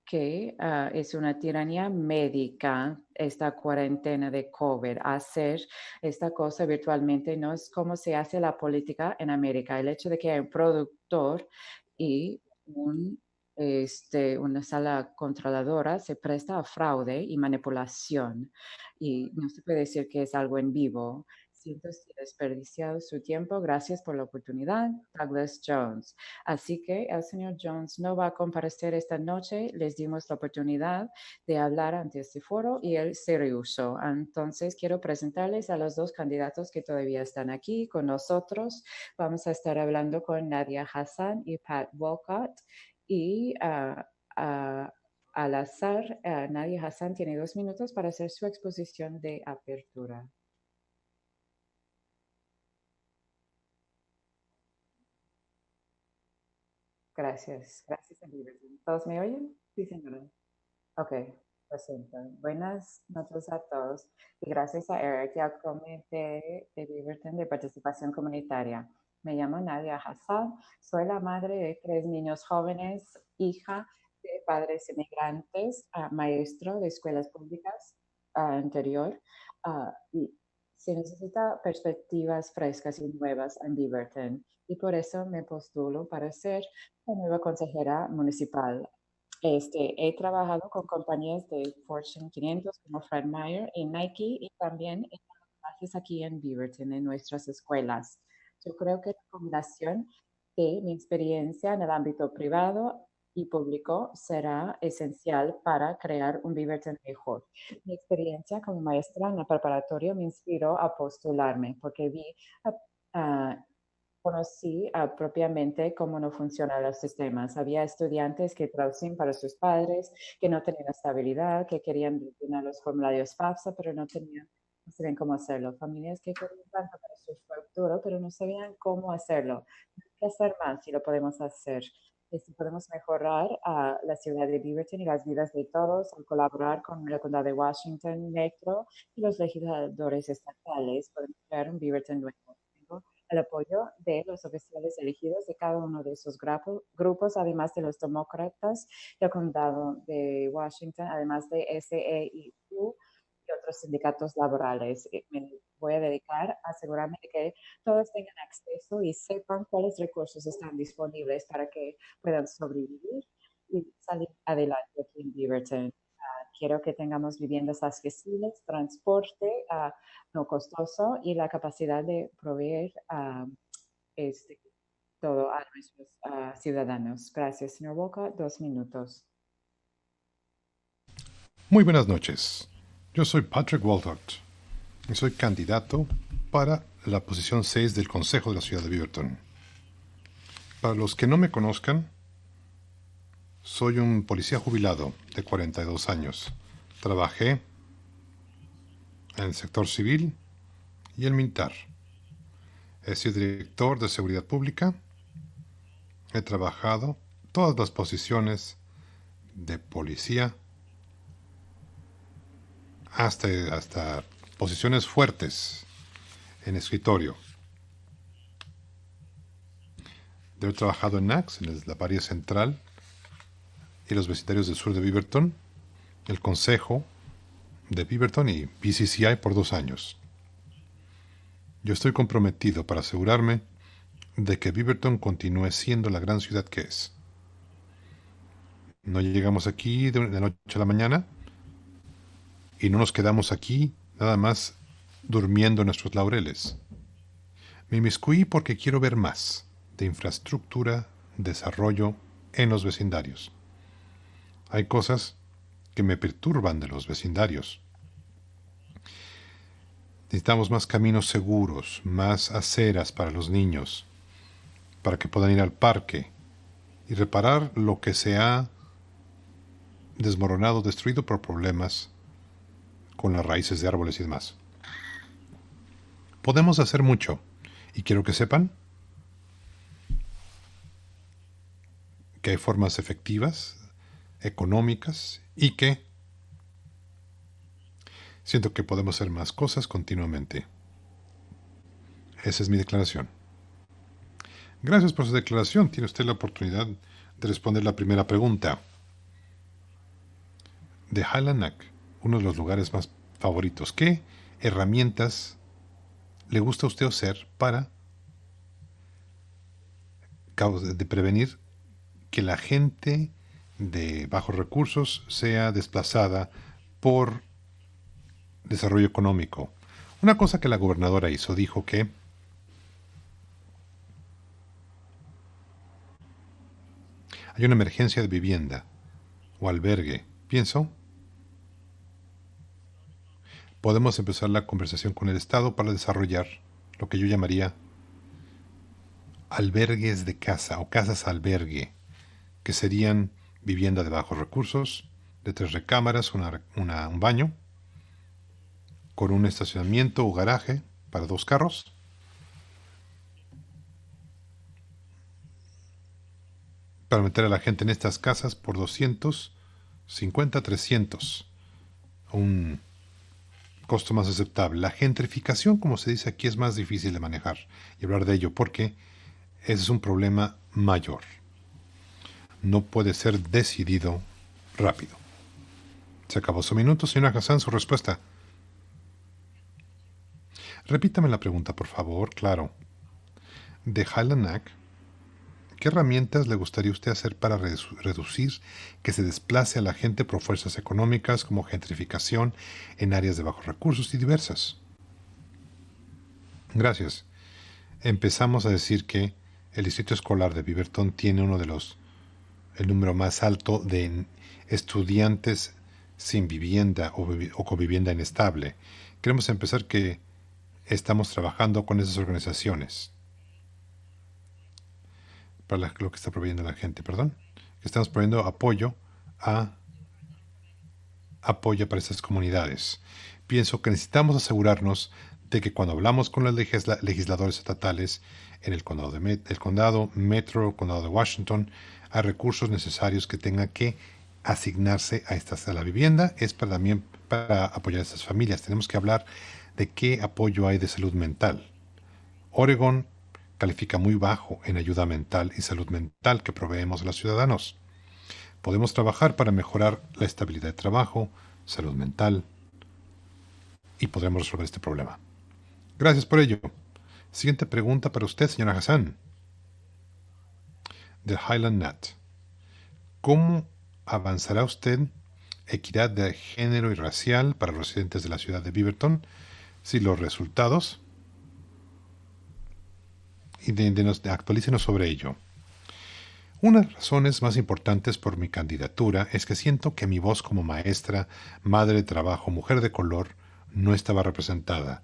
que es una tiranía médica esta cuarentena de COVID. Hacer esta cosa virtualmente no es como se hace la política en América. El hecho de que hay un productor y una sala controladora se presta a fraude y manipulación. Y no se puede decir que es algo en vivo. Siento que he desperdiciado su tiempo. Gracias por la oportunidad. Douglas Jones. Así que el señor Jones no va a comparecer esta noche. Les dimos la oportunidad de hablar ante este foro y él se rehusó. Entonces, quiero presentarles a los dos candidatos que todavía están aquí con nosotros. Vamos a estar hablando con Nadia Hassan y Pat Walcott. Y al azar, Nadia Hassan tiene 2 minutos para hacer su exposición de apertura. Gracias. Gracias, Beaverton. ¿Todos me oyen? Sí, señora. Ok, presento. Buenas noches a todos y gracias a Eric y al Comité de Beaverton de Participación Comunitaria. Me llamo Nadia Hassan, soy la madre de 3 niños jóvenes, hija de padres inmigrantes, maestro de escuelas públicas anterior, y se necesita perspectivas frescas y nuevas en Beaverton y por eso me postulo para ser la nueva consejera municipal. He trabajado con compañías de Fortune 500 como Fred Meyer y Nike y también he dado clases aquí en Beaverton en nuestras escuelas. Yo creo que la combinación de mi experiencia en el ámbito privado y público será esencial para crear un Beaverton mejor. Mi experiencia como maestra en la preparatoria me inspiró a postularme porque conocí propiamente cómo no funcionan los sistemas. Había estudiantes que traducían para sus padres, que no tenían estabilidad, que querían llenar los formularios FAFSA, pero no sabían cómo hacerlo. Familias que querían tanto para su futuro, pero no sabían cómo hacerlo. Hay que hacer más si lo podemos hacer. Y si podemos mejorar a la ciudad de Beaverton y las vidas de todos al colaborar con el condado de Washington, Metro y los legisladores estatales, podemos crear un Beaverton nuevo. El apoyo de los oficiales elegidos de cada uno de esos grupos, además de los demócratas del condado de Washington, además de SEIU y otros sindicatos laborales. Me voy a dedicar a asegurarme de que todos tengan acceso y sepan cuáles recursos están disponibles para que puedan sobrevivir y salir adelante aquí en Beaverton. Quiero que tengamos viviendas accesibles, transporte no costoso y la capacidad de proveer este, todo a nuestros ciudadanos. Gracias, señor Boca. 2 minutos. Muy buenas noches. Yo soy Patrick Walthart y soy candidato para la posición 6 del Consejo de la Ciudad de Beaverton. Para los que no me conozcan, soy un policía jubilado de 42 años. Trabajé en el sector civil y el militar. He sido director de seguridad pública. He trabajado todas las posiciones de policía hasta posiciones fuertes en escritorio. De haber trabajado en NACS, en la área central y los vecindarios del sur de Beaverton, el Consejo de Beaverton y BCCI por 2 años. Yo estoy comprometido para asegurarme de que Beaverton continúe siendo la gran ciudad que es. No llegamos aquí de la noche a la mañana y no nos quedamos aquí nada más durmiendo en nuestros laureles. Me inmiscuí porque quiero ver más de infraestructura, desarrollo en los vecindarios. Hay cosas que me perturban de los vecindarios. Necesitamos más caminos seguros, más aceras para los niños, para que puedan ir al parque y reparar lo que se ha desmoronado, destruido por problemas con las raíces de árboles y demás. Podemos hacer mucho, y quiero que sepan que hay formas efectivas, económicas, y que siento que podemos hacer más cosas continuamente. Esa es mi declaración. Gracias por su declaración. Tiene usted la oportunidad de responder la primera pregunta. De Highland Neck, uno de los lugares más favoritos. ¿Qué herramientas le gusta a usted hacer para prevenir que la gente de bajos recursos sea desplazada por desarrollo económico? Una cosa que la gobernadora hizo, dijo que hay una emergencia de vivienda o albergue. Pienso, podemos empezar la conversación con el Estado para desarrollar lo que yo llamaría albergues de casa o casas albergue, que serían vivienda de bajos recursos, de 3 recámaras, un baño, con un estacionamiento o garaje para 2 carros, para meter a la gente en estas casas por 250, 300, un costo más aceptable. La gentrificación, como se dice aquí, es más difícil de manejar y hablar de ello porque ese es un problema mayor. No puede ser decidido rápido. Se acabó su minuto, señora Hassan, su respuesta. Repítame la pregunta, por favor, claro. De Highland Neck, ¿qué herramientas le gustaría usted hacer para reducir que se desplace a la gente por fuerzas económicas como gentrificación en áreas de bajos recursos y diversas? Gracias. Empezamos a decir que el distrito escolar de Beaverton tiene el número más alto de estudiantes sin vivienda o con vivienda inestable. Queremos empezar que estamos trabajando con esas organizaciones para lo que está proveyendo la gente, perdón. Estamos proveyendo apoyo para estas comunidades. Pienso que necesitamos asegurarnos de que cuando hablamos con los legisladores estatales en el condado Metro, condado de Washington, hay recursos necesarios que tengan que asignarse a la vivienda. Es también para apoyar a estas familias. Tenemos que hablar de qué apoyo hay de salud mental. Oregon califica muy bajo en ayuda mental y salud mental que proveemos a los ciudadanos. Podemos trabajar para mejorar la estabilidad de trabajo, salud mental, y podremos resolver este problema. Gracias por ello. Siguiente pregunta para usted, señora Hassan, de Highland Nat. ¿Cómo avanzará usted equidad de género y racial para los residentes de la ciudad de Beaverton si los resultados y actualícenos sobre ello? Una de las razones más importantes por mi candidatura es que siento que mi voz como maestra, madre de trabajo, mujer de color, no estaba representada.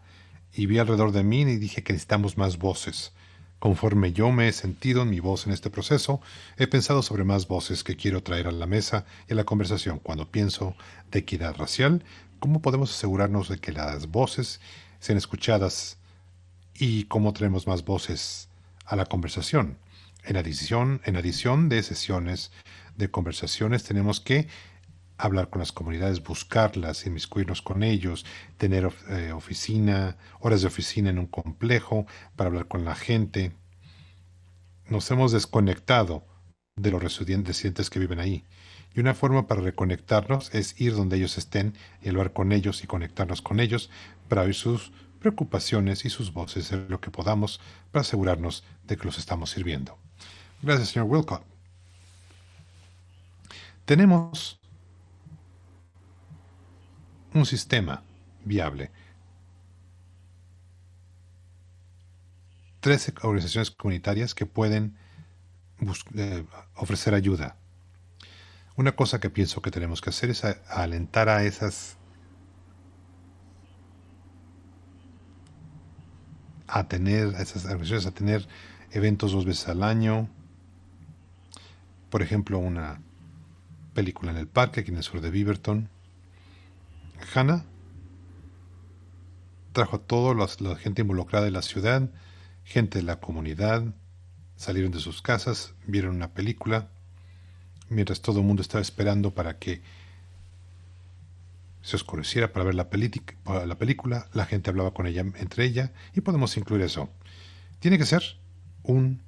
Y vi alrededor de mí y dije que necesitamos más voces. Conforme yo me he sentido en mi voz en este proceso, he pensado sobre más voces que quiero traer a la mesa y a la conversación. Cuando pienso de equidad racial, ¿cómo podemos asegurarnos de que las voces sean escuchadas y cómo traemos más voces a la conversación? En adición de sesiones de conversaciones, tenemos que hablar con las comunidades, buscarlas, inmiscuirnos con ellos, tener horas de oficina en un complejo para hablar con la gente. Nos hemos desconectado de los residentes que viven ahí. Y una forma para reconectarnos es ir donde ellos estén y hablar con ellos y conectarnos con ellos para oír sus preocupaciones y sus voces en lo que podamos para asegurarnos de que los estamos sirviendo. Gracias, señor Wilcott. Tenemos un sistema viable. 13 organizaciones comunitarias que pueden ofrecer ayuda. Una cosa que pienso que tenemos que hacer es alentar a esas organizaciones a tener eventos 2 veces al año. Por ejemplo, una película en el parque aquí en el sur de Beaverton. Hannah trajo a toda la gente involucrada de la ciudad, gente de la comunidad, salieron de sus casas, vieron una película, mientras todo el mundo estaba esperando para que se oscureciera para ver la película, la gente hablaba con ella entre ella y podemos incluir eso. Tiene que ser un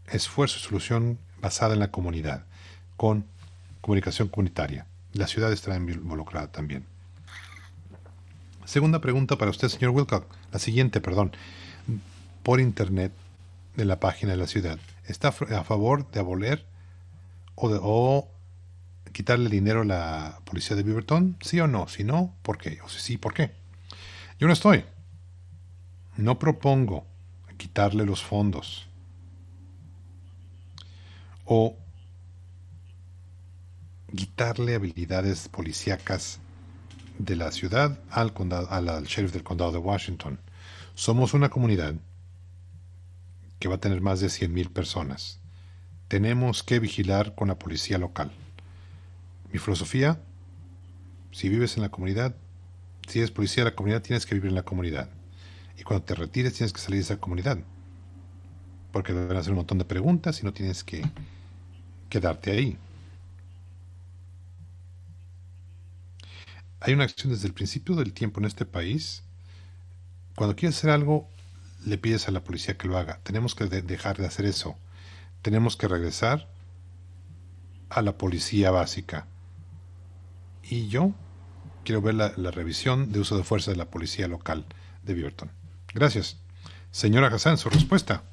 esfuerzo y solución basada en la comunidad, con comunicación comunitaria. La ciudad estará involucrada también. Segunda pregunta para usted, señor Wilcock. La siguiente, perdón. Por internet, de la página de la ciudad, ¿está a favor de abolir o quitarle dinero a la policía de Beaverton? ¿Sí o no? Si no, ¿por qué? O si sí, ¿por qué? Yo no estoy. No propongo quitarle los fondos o quitarle habilidades policíacas de la ciudad al sheriff del condado de Washington. Somos una comunidad que va a tener más de 100,000 personas. Tenemos que vigilar con la policía local. Mi filosofía, si vives en la comunidad, si eres policía de la comunidad, tienes que vivir en la comunidad. Y cuando te retires, tienes que salir de esa comunidad. Porque te van a hacer un montón de preguntas y no tienes que quedarte ahí. Hay una acción desde el principio del tiempo en este país. Cuando quieres hacer algo, le pides a la policía que lo haga. Tenemos que dejar de hacer eso. Tenemos que regresar a la policía básica. Y yo quiero ver la revisión de uso de fuerza de la policía local de Beaverton. Gracias. Señora Hassan, su respuesta.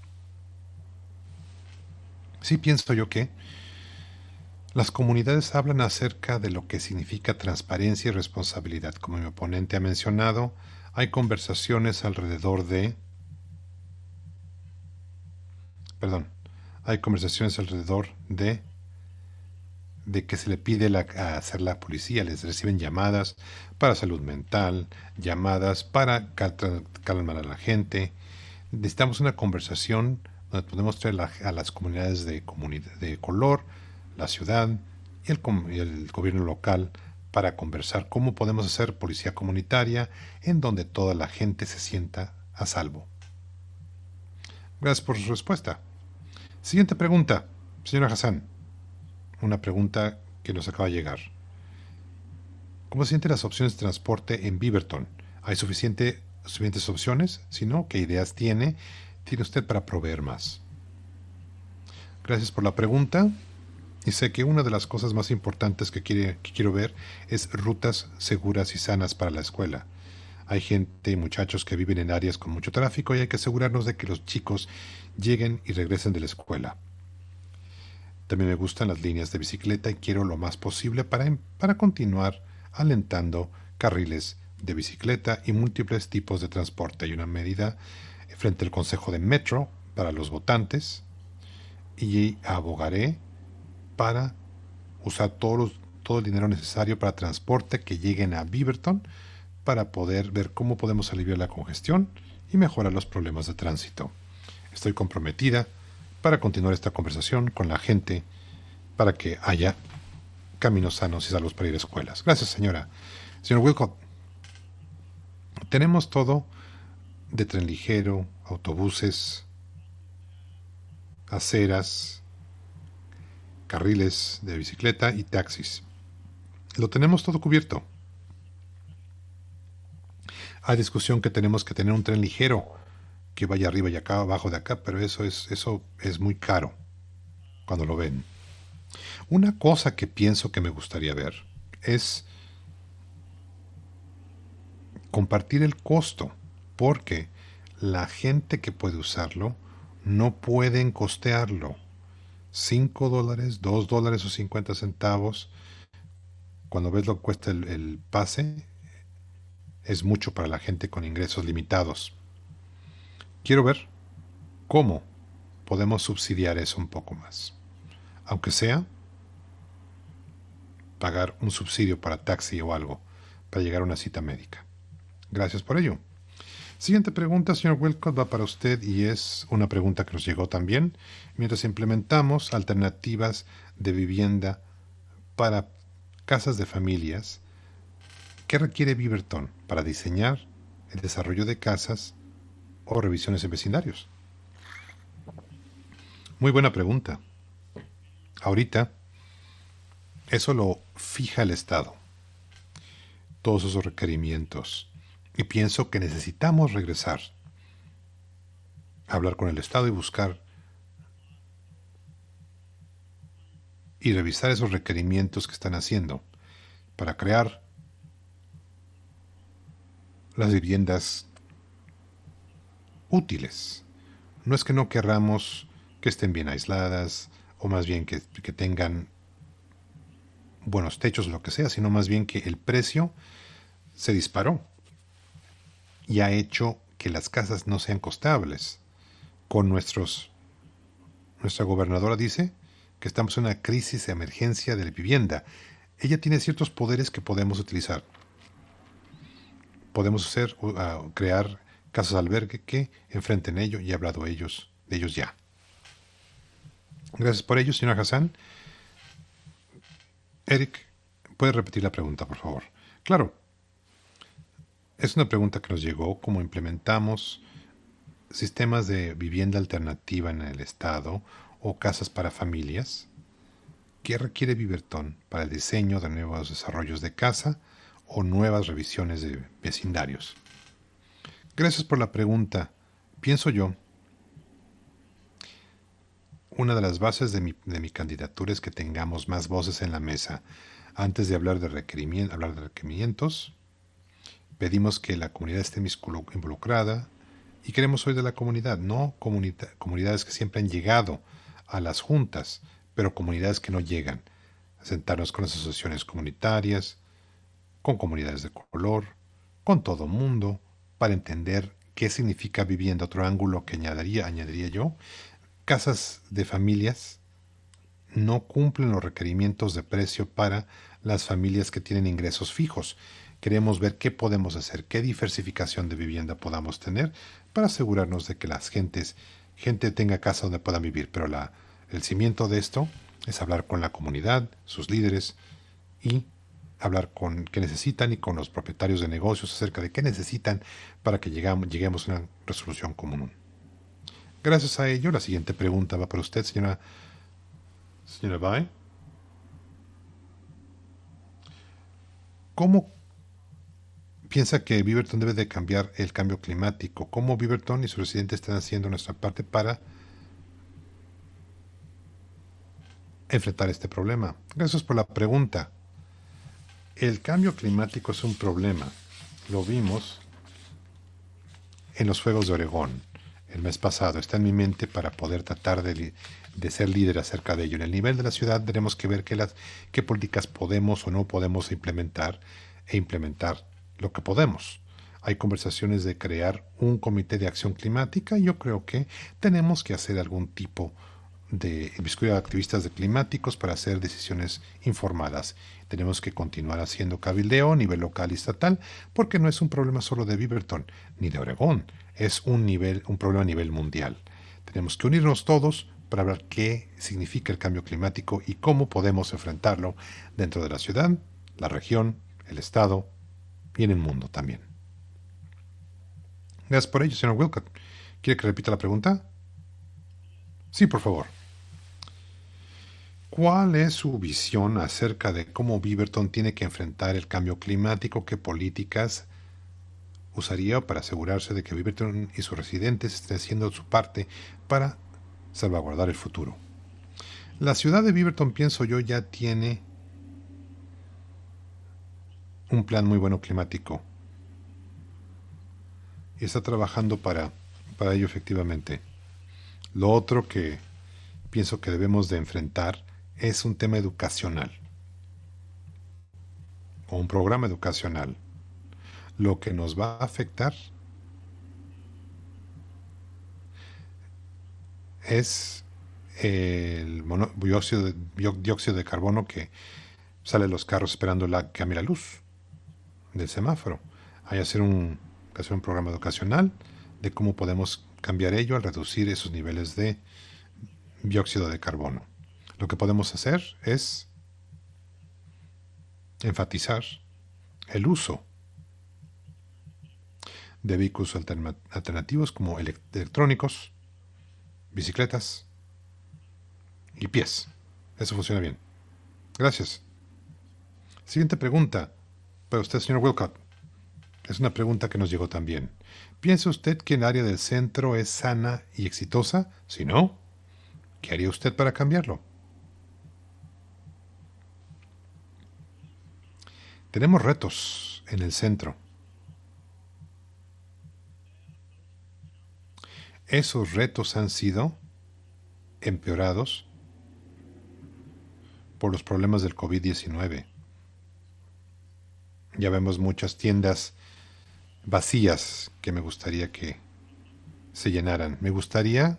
Sí pienso yo que las comunidades hablan acerca de lo que significa transparencia y responsabilidad. Como mi oponente ha mencionado, hay conversaciones alrededor de... hay conversaciones alrededor de que se le pide a hacer la policía. Les reciben llamadas para salud mental, llamadas para calmar a la gente. Necesitamos una conversación donde podemos traer a las comunidades de color, la ciudad y el gobierno local para conversar cómo podemos hacer policía comunitaria en donde toda la gente se sienta a salvo. Gracias por su respuesta. Siguiente pregunta, señora Hassan. Una pregunta que nos acaba de llegar. ¿Cómo se sienten las opciones de transporte en Beaverton? ¿Hay suficientes opciones? Si no, ¿qué ideas tiene usted para proveer más? Gracias por la pregunta. Y sé que una de las cosas más importantes que quiero ver es rutas seguras y sanas para la escuela. Hay gente y muchachos que viven en áreas con mucho tráfico y hay que asegurarnos de que los chicos lleguen y regresen de la escuela. También me gustan las líneas de bicicleta y quiero lo más posible para continuar alentando carriles de bicicleta y múltiples tipos de transporte. Hay una medida frente al Consejo de Metro para los votantes y abogaré para usar todo el dinero necesario para transporte que lleguen a Beaverton para poder ver cómo podemos aliviar la congestión y mejorar los problemas de tránsito. Estoy comprometida para continuar esta conversación con la gente para que haya caminos sanos y salvos para ir a escuelas. Gracias, señora. Señor Wilcott, tenemos todo de tren ligero, autobuses, aceras, carriles de bicicleta y taxis. Lo tenemos todo cubierto. Hay discusión que tenemos que tener un tren ligero que vaya arriba y acá, abajo de acá, pero eso es muy caro cuando lo ven. Una cosa que pienso que me gustaría ver es compartir el costo, porque la gente que puede usarlo no pueden costearlo. $5, $2 o 50 centavos, cuando ves lo que cuesta el pase, es mucho para la gente con ingresos limitados. Quiero ver cómo podemos subsidiar eso un poco más. Aunque sea pagar un subsidio para taxi o algo para llegar a una cita médica. Gracias por ello. Siguiente pregunta, señor Wilcott, va para usted y es una pregunta que nos llegó también. Mientras implementamos alternativas de vivienda para casas de familias, ¿qué requiere Beaverton para diseñar el desarrollo de casas o revisiones en vecindarios? Muy buena pregunta. Ahorita, eso lo fija el Estado, todos esos requerimientos. Y pienso que necesitamos regresar a hablar con el Estado y buscar y revisar esos requerimientos que están haciendo para crear las viviendas útiles. No es que no querramos que estén bien aisladas o más bien que tengan buenos techos o lo que sea, sino más bien que el precio se disparó y ha hecho que las casas no sean costeables. Nuestra gobernadora dice que estamos en una crisis de emergencia de la vivienda. Ella tiene ciertos poderes que podemos utilizar. Podemos crear casas de albergue que enfrenten ello y he hablado de ellos ya. Gracias por ello, señora Hassan. Eric, ¿puede repetir la pregunta, por favor? Claro. Es una pregunta que nos llegó, cómo implementamos sistemas de vivienda alternativa en el estado o casas para familias. ¿Qué requiere Beaverton para el diseño de nuevos desarrollos de casa o nuevas revisiones de vecindarios? Gracias por la pregunta. Pienso yo, una de las bases de mi candidatura es que tengamos más voces en la mesa. Antes de hablar de requerimientos, pedimos que la comunidad esté involucrada y queremos oír de la comunidad, no comunidades que siempre han llegado a las juntas, pero comunidades que no llegan. Sentarnos con las asociaciones comunitarias, con comunidades de color, con todo mundo, para entender qué significa vivienda. Otro ángulo que añadiría yo, casas de familias no cumplen los requerimientos de precio para las familias que tienen ingresos fijos. Queremos ver qué podemos hacer, qué diversificación de vivienda podamos tener para asegurarnos de que gente tenga casa donde puedan vivir. Pero el cimiento de esto es hablar con la comunidad, sus líderes y hablar con qué necesitan y con los propietarios de negocios acerca de qué necesitan para que lleguemos a una resolución común. Gracias a ello, la siguiente pregunta va para usted, señora Bai. ¿Cómo piensa que Beaverton debe de cambiar el cambio climático? ¿Cómo Beaverton y sus residentes están haciendo nuestra parte para enfrentar este problema? Gracias por la pregunta. El cambio climático es un problema. Lo vimos en los Fuegos de Oregón el mes pasado. Está en mi mente para poder tratar de ser líder acerca de ello. En el nivel de la ciudad tenemos que ver qué políticas podemos o no podemos implementar e implementar lo que podemos. Hay conversaciones de crear un comité de acción climática y yo creo que tenemos que hacer algún tipo de inviscuir a activistas de climáticos para hacer decisiones informadas. Tenemos que continuar haciendo cabildeo a nivel local y estatal porque no es un problema solo de Beaverton ni de Oregón, es un problema a nivel mundial. Tenemos que unirnos todos para ver qué significa el cambio climático y cómo podemos enfrentarlo dentro de la ciudad, la región, el estado y en el mundo también. Gracias por ello, señor Wilcott. ¿Quiere que repita la pregunta? Sí, por favor. ¿Cuál es su visión acerca de cómo Beaverton tiene que enfrentar el cambio climático? ¿Qué políticas usaría para asegurarse de que Beaverton y sus residentes estén haciendo su parte para salvaguardar el futuro? La ciudad de Beaverton, pienso yo, ya tiene un plan muy bueno climático y está trabajando para ello efectivamente. Lo otro que pienso que debemos de enfrentar es un tema educacional o un programa educacional. Lo que nos va a afectar es el dióxido de carbono que sale de los carros esperando que cambie la luz del semáforo. Hay que hacer un programa educacional de cómo podemos cambiar ello al reducir esos niveles de dióxido de carbono. Lo que podemos hacer es enfatizar el uso de vehículos alternativos como electrónicos, bicicletas y pies. Eso funciona bien. Gracias. Siguiente pregunta para usted, señor Wilcott. Es una pregunta que nos llegó también. ¿Piensa usted que el área del centro es sana y exitosa? Si no, ¿qué haría usted para cambiarlo? Tenemos retos en el centro. Esos retos han sido empeorados por los problemas del COVID-19. Ya vemos muchas tiendas vacías que me gustaría que se llenaran. Me gustaría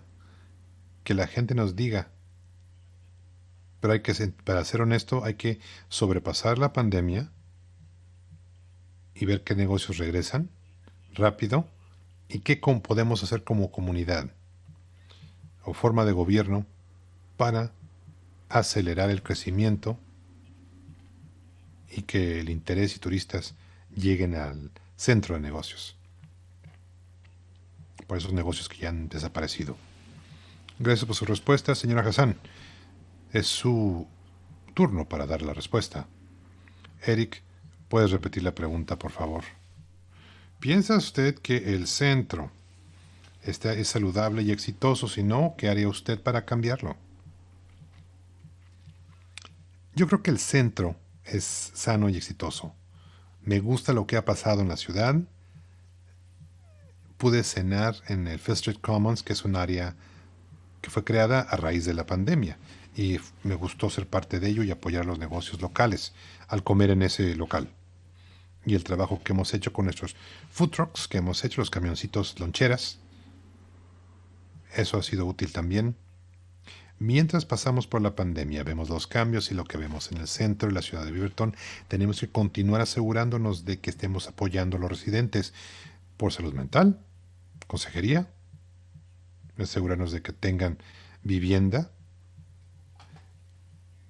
que la gente nos diga, pero para ser honesto, hay que sobrepasar la pandemia y ver qué negocios regresan rápido y qué podemos hacer como comunidad o forma de gobierno para acelerar el crecimiento y que el interés y turistas lleguen al centro de negocios. Por esos negocios que ya han desaparecido. Gracias por su respuesta, señora Hassan. Es su turno para dar la respuesta. Eric, ¿puedes repetir la pregunta, por favor? ¿Piensa usted que el centro es saludable y exitoso? Si no, ¿qué haría usted para cambiarlo? Yo creo que el centro es sano y exitoso. Me gusta lo que ha pasado en la ciudad. Pude cenar en el Fifth Street Commons, que es un área que fue creada a raíz de la pandemia. Y me gustó ser parte de ello y apoyar los negocios locales al comer en ese local. Y el trabajo que hemos hecho con nuestros food trucks, que hemos hecho, los camioncitos loncheras, eso ha sido útil también. Mientras pasamos por la pandemia, vemos los cambios y lo que vemos en el centro y la ciudad de Beaverton, tenemos que continuar asegurándonos de que estemos apoyando a los residentes por salud mental, consejería, asegurarnos de que tengan vivienda,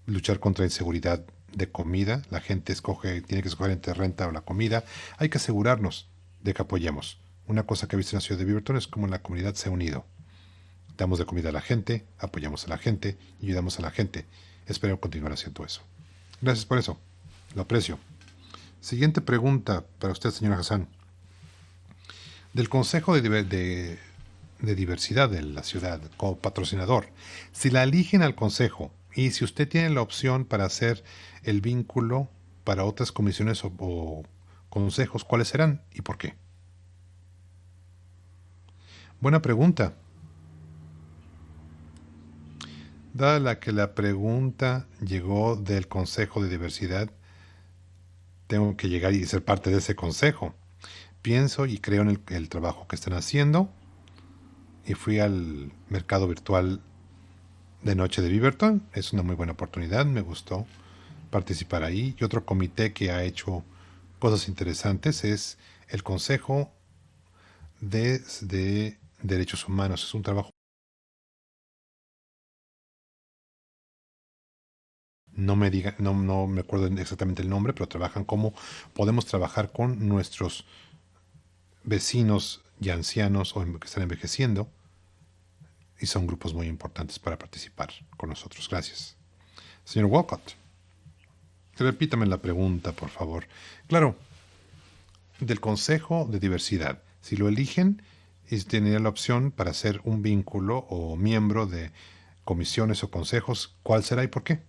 luchar contra la inseguridad de comida. La gente tiene que escoger entre renta o la comida. Hay que asegurarnos de que apoyemos. Una cosa que he visto en la ciudad de Beaverton es como la comunidad se ha unido. Damos de comida a la gente, apoyamos a la gente y ayudamos a la gente. Espero continuar haciendo eso. Gracias por eso. Lo aprecio. Siguiente pregunta para usted, señora Hassan. Del Consejo de Diversidad de la ciudad, como patrocinador, si la eligen al Consejo y si usted tiene la opción para hacer el vínculo para otras comisiones o consejos, ¿cuáles serán y por qué? Buena pregunta. Dada la que la pregunta llegó del Consejo de Diversidad, tengo que llegar y ser parte de ese consejo. Pienso y creo en el trabajo que están haciendo y fui al mercado virtual de noche de Beaverton. Es una muy buena oportunidad, me gustó participar ahí. Y otro comité que ha hecho cosas interesantes es el Consejo de Derechos Humanos. Es un trabajo, no me acuerdo exactamente el nombre, pero trabajan cómo podemos trabajar con nuestros vecinos y ancianos o que están envejeciendo y son grupos muy importantes para participar con nosotros. Gracias. Señor Walcott, repítame la pregunta, por favor. Claro, del Consejo de Diversidad, si lo eligen, y tienen la opción para ser un vínculo o miembro de comisiones o consejos, ¿cuál será y por qué?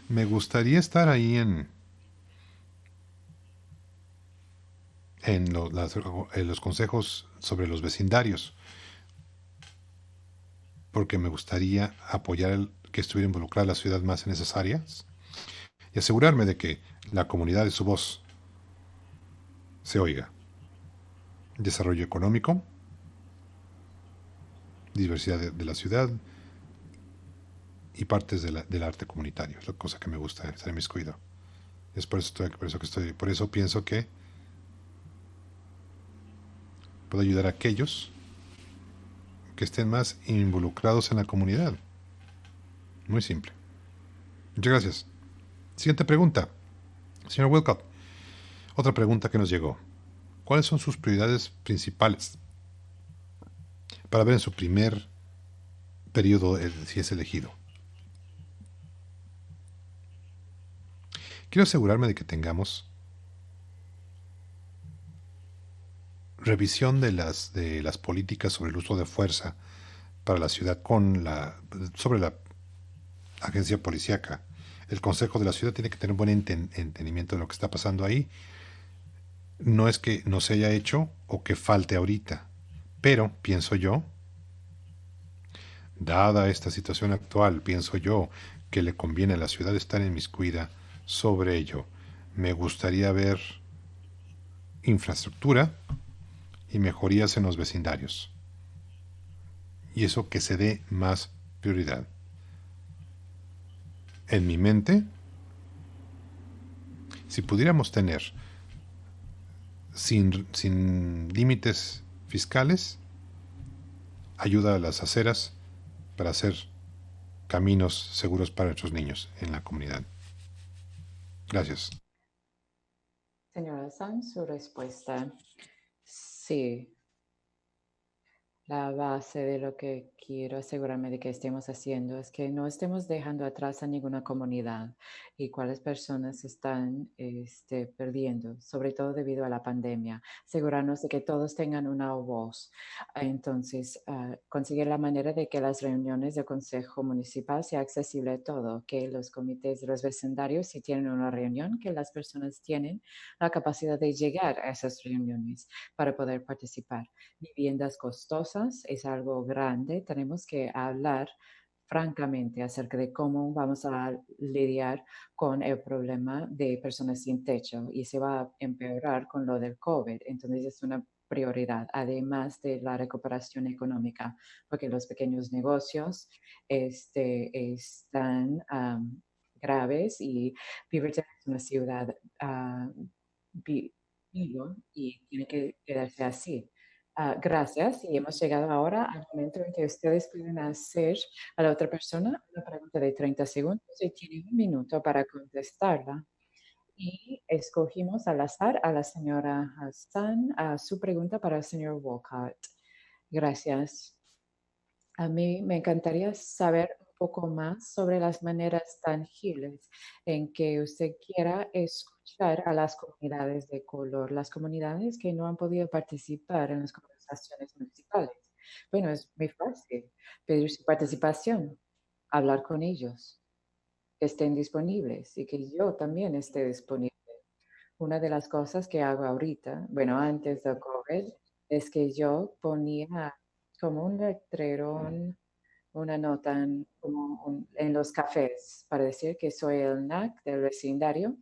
Me gustaría estar ahí en los consejos sobre los vecindarios, porque me gustaría apoyar que estuviera involucrada la ciudad más en esas áreas y asegurarme de que la comunidad de su voz se oiga. Desarrollo económico, diversidad de la ciudad y partes del arte comunitario. Es la cosa que me gusta, estar inmiscuido. Es por eso pienso que puedo ayudar a aquellos que estén más involucrados en la comunidad. Muy simple. Muchas gracias. Siguiente pregunta. Señor Wilcott, otra pregunta que nos llegó. ¿Cuáles son sus prioridades principales para ver en su primer periodo si es elegido? Quiero asegurarme de que tengamos revisión de las políticas sobre el uso de fuerza para la ciudad sobre la agencia policíaca. El Consejo de la Ciudad tiene que tener un buen entendimiento de lo que está pasando ahí. No es que no se haya hecho o que falte ahorita, pero pienso yo, dada esta situación actual, pienso yo que le conviene a la ciudad estar inmiscuida sobre ello. Me gustaría ver infraestructura y mejorías en los vecindarios. Y eso que se dé más prioridad. En mi mente, si pudiéramos tener sin límites fiscales, ayuda a las aceras para hacer caminos seguros para nuestros niños en la comunidad. Gracias. Señora San, su respuesta. Sí, la base de lo que quiero asegurarme de que estemos haciendo es que no estemos dejando atrás a ninguna comunidad y cuáles personas están perdiendo, sobre todo debido a la pandemia. Asegurarnos de que todos tengan una voz. Entonces, conseguir la manera de que las reuniones del Consejo Municipal sea accesible a todo, que los comités de los vecindarios, si tienen una reunión, que las personas tienen la capacidad de llegar a esas reuniones para poder participar. Viviendas costosas es algo grande. Tenemos que hablar francamente acerca de cómo vamos a lidiar con el problema de personas sin techo y se va a empeorar con lo del COVID. Entonces es una prioridad, además de la recuperación económica, porque los pequeños negocios están graves y Beaverton es una ciudad vivo y tiene que quedarse así. Gracias y hemos llegado ahora al momento en que ustedes pueden hacer a la otra persona una pregunta de 30 segundos y tienen un minuto para contestarla. Y escogimos al azar a la señora Hassan a su pregunta para el señor Walcott. Gracias. A mí me encantaría saber un poco más sobre las maneras tangibles en que usted quiera escuchar a las comunidades de color, las comunidades que no han podido participar en las conversaciones municipales. Bueno, es muy fácil pedir su participación, hablar con ellos, que estén disponibles y que yo también esté disponible. Una de las cosas que hago ahorita, bueno, antes de COVID, es que yo ponía como un letrero, una nota en los cafés para decir que soy el NAC del vecindario.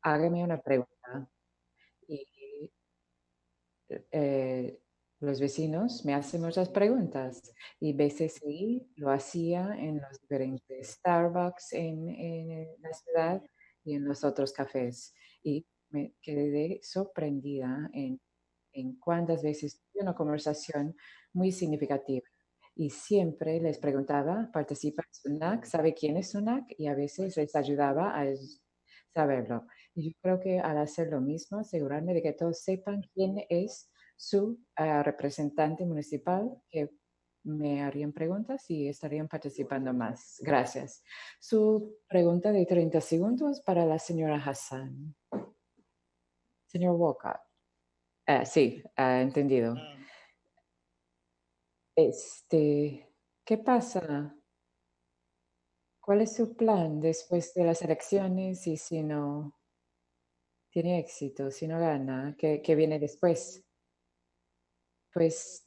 Hágame una pregunta. Y eh, los vecinos me hacen muchas preguntas y BCCI lo hacía en los diferentes Starbucks en la ciudad y en los otros cafés. Y me quedé sorprendida en cuántas veces tuve una conversación muy significativa. Y siempre les preguntaba, ¿participa en SUNAC? ¿Sabe quién es SUNAC? Y a veces les ayudaba a saberlo. Y yo creo que al hacer lo mismo, asegurarme de que todos sepan quién es su representante municipal, que me harían preguntas y estarían participando más. Gracias. Su pregunta de 30 segundos para la señora Hassan. Señor Walcott. Sí, entendido. ¿Qué pasa? ¿Cuál es su plan después de las elecciones y si no tiene éxito, si no gana? ¿Qué viene después? Pues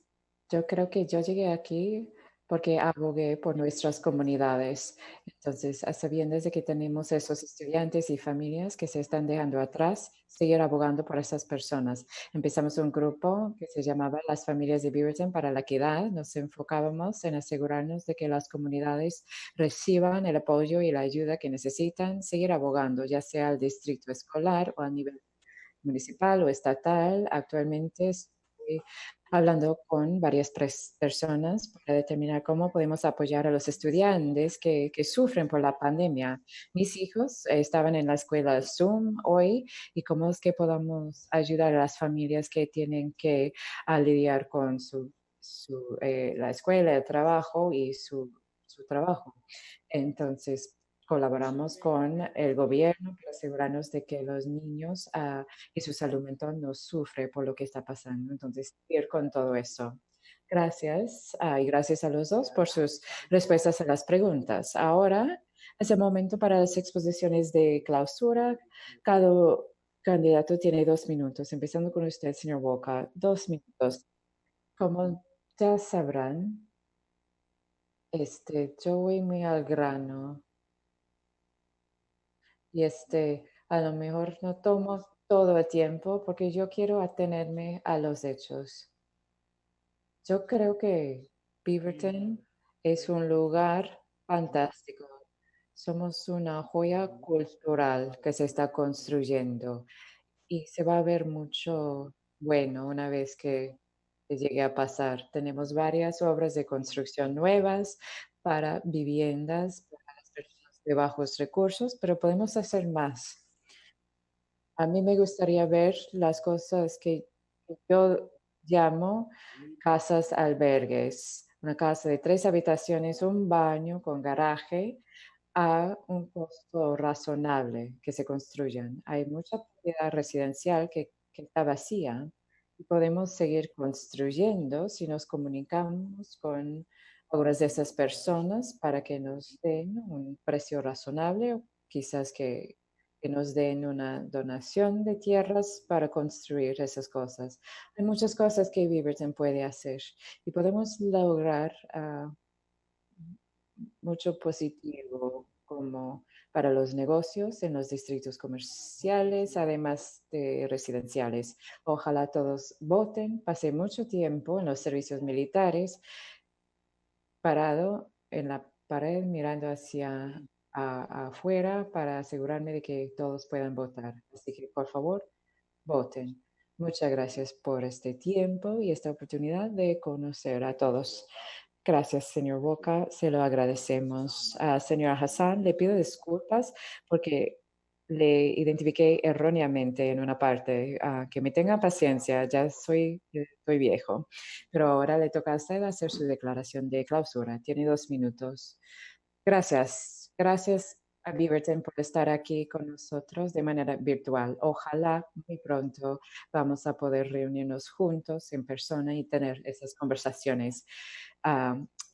yo creo que yo llegué aquí porque abogué por nuestras comunidades. Entonces, a sabiendas de que tenemos esos estudiantes y familias que se están dejando atrás, seguir abogando por esas personas. Empezamos un grupo que se llamaba Las Familias de Beaverton para la Equidad. Nos enfocábamos en asegurarnos de que las comunidades reciban el apoyo y la ayuda que necesitan, seguir abogando, ya sea al distrito escolar o a nivel municipal o estatal. Actualmente estoy hablando con varias personas para determinar cómo podemos apoyar a los estudiantes que sufren por la pandemia. Mis hijos estaban en la escuela Zoom hoy y cómo es que podamos ayudar a las familias que tienen que lidiar con la escuela, el trabajo y su trabajo. Entonces, colaboramos con el gobierno para asegurarnos de que los niños y su salud mental no sufre por lo que está pasando. Entonces, ir con todo eso. Gracias y gracias a los dos por sus respuestas a las preguntas. Ahora es el momento para las exposiciones de clausura. Cada candidato tiene 2 minutos, empezando con usted, señor Walker. 2 minutos. Como ya sabrán, yo voy muy al grano. Y a lo mejor no tomo todo el tiempo porque yo quiero atenerme a los hechos. Yo creo que Beaverton es un lugar fantástico. Somos una joya cultural que se está construyendo y se va a ver mucho bueno una vez que llegue a pasar. Tenemos varias obras de construcción nuevas para viviendas para las personas de bajos recursos, pero podemos hacer más. A mí me gustaría ver las cosas que yo llamo casas albergues. Una casa de 3 habitaciones, un baño con garaje a un costo razonable que se construyan. Hay mucha propiedad residencial que está vacía y podemos seguir construyendo si nos comunicamos con algunas de esas personas para que nos den un precio razonable o quizás que nos den una donación de tierras para construir esas cosas. Hay muchas cosas que Beaverton puede hacer y podemos lograr mucho positivo como para los negocios en los distritos comerciales, además de residenciales. Ojalá todos voten. Pasé mucho tiempo en los servicios militares parado en la pared mirando hacia afuera para asegurarme de que todos puedan votar. Así que, por favor, voten. Muchas gracias por este tiempo y esta oportunidad de conocer a todos. Gracias, señor Boca, se lo agradecemos. Señora Hassan, le pido disculpas porque le identifiqué erróneamente en una parte. Que me tenga paciencia, ya estoy viejo. Pero ahora le toca a usted hacer su declaración de clausura. Tiene 2 minutos. Gracias. Gracias a Beaverton por estar aquí con nosotros de manera virtual. Ojalá muy pronto vamos a poder reunirnos juntos en persona y tener esas conversaciones.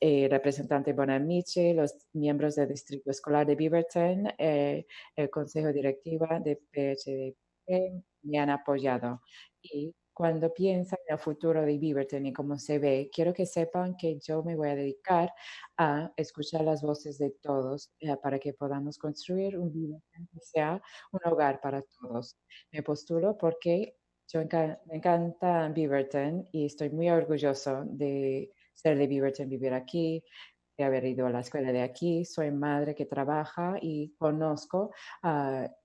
representante Bonamici, los miembros del Distrito Escolar de Beaverton, el Consejo Directiva de PHDP me han apoyado. Y cuando piensan en el futuro de Beaverton y cómo se ve, quiero que sepan que yo me voy a dedicar a escuchar las voces de todos para que podamos construir un Beaverton que sea un hogar para todos. Me postulo porque me encanta Beaverton y estoy muy orgulloso de ser de Beaverton, vivir aquí, de haber ido a la escuela de aquí. Soy madre que trabaja y conozco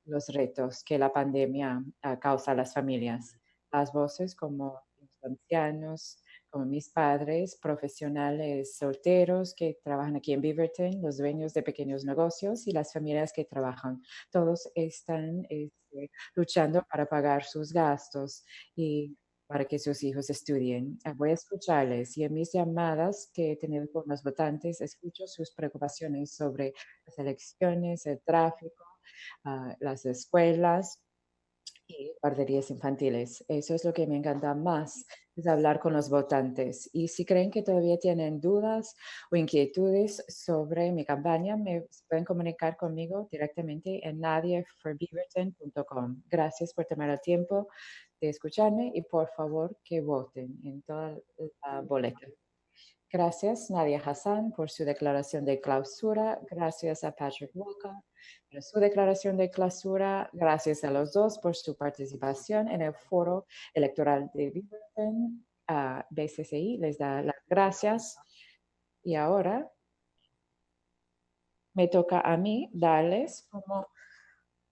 los retos que la pandemia causa a las familias. Las voces como los ancianos, como mis padres, profesionales solteros que trabajan aquí en Beaverton, los dueños de pequeños negocios y las familias que trabajan. Todos están luchando para pagar sus gastos y para que sus hijos estudien. Voy a escucharles y en mis llamadas que he tenido con los votantes escucho sus preocupaciones sobre las elecciones, el tráfico, las escuelas y guarderías infantiles. Eso es lo que me encanta más, es hablar con los votantes. Y si creen que todavía tienen dudas o inquietudes sobre mi campaña, me pueden comunicar conmigo directamente en nadiaforbeaverton.com. Gracias por tomar el tiempo de escucharme y por favor que voten en toda la boleta. Gracias, Nadia Hassan, por su declaración de clausura. Gracias a Patrick Walker por su declaración de clausura. Gracias a los dos por su participación en el foro electoral de Beaverton. A BCCI les da las gracias. Y ahora me toca a mí darles como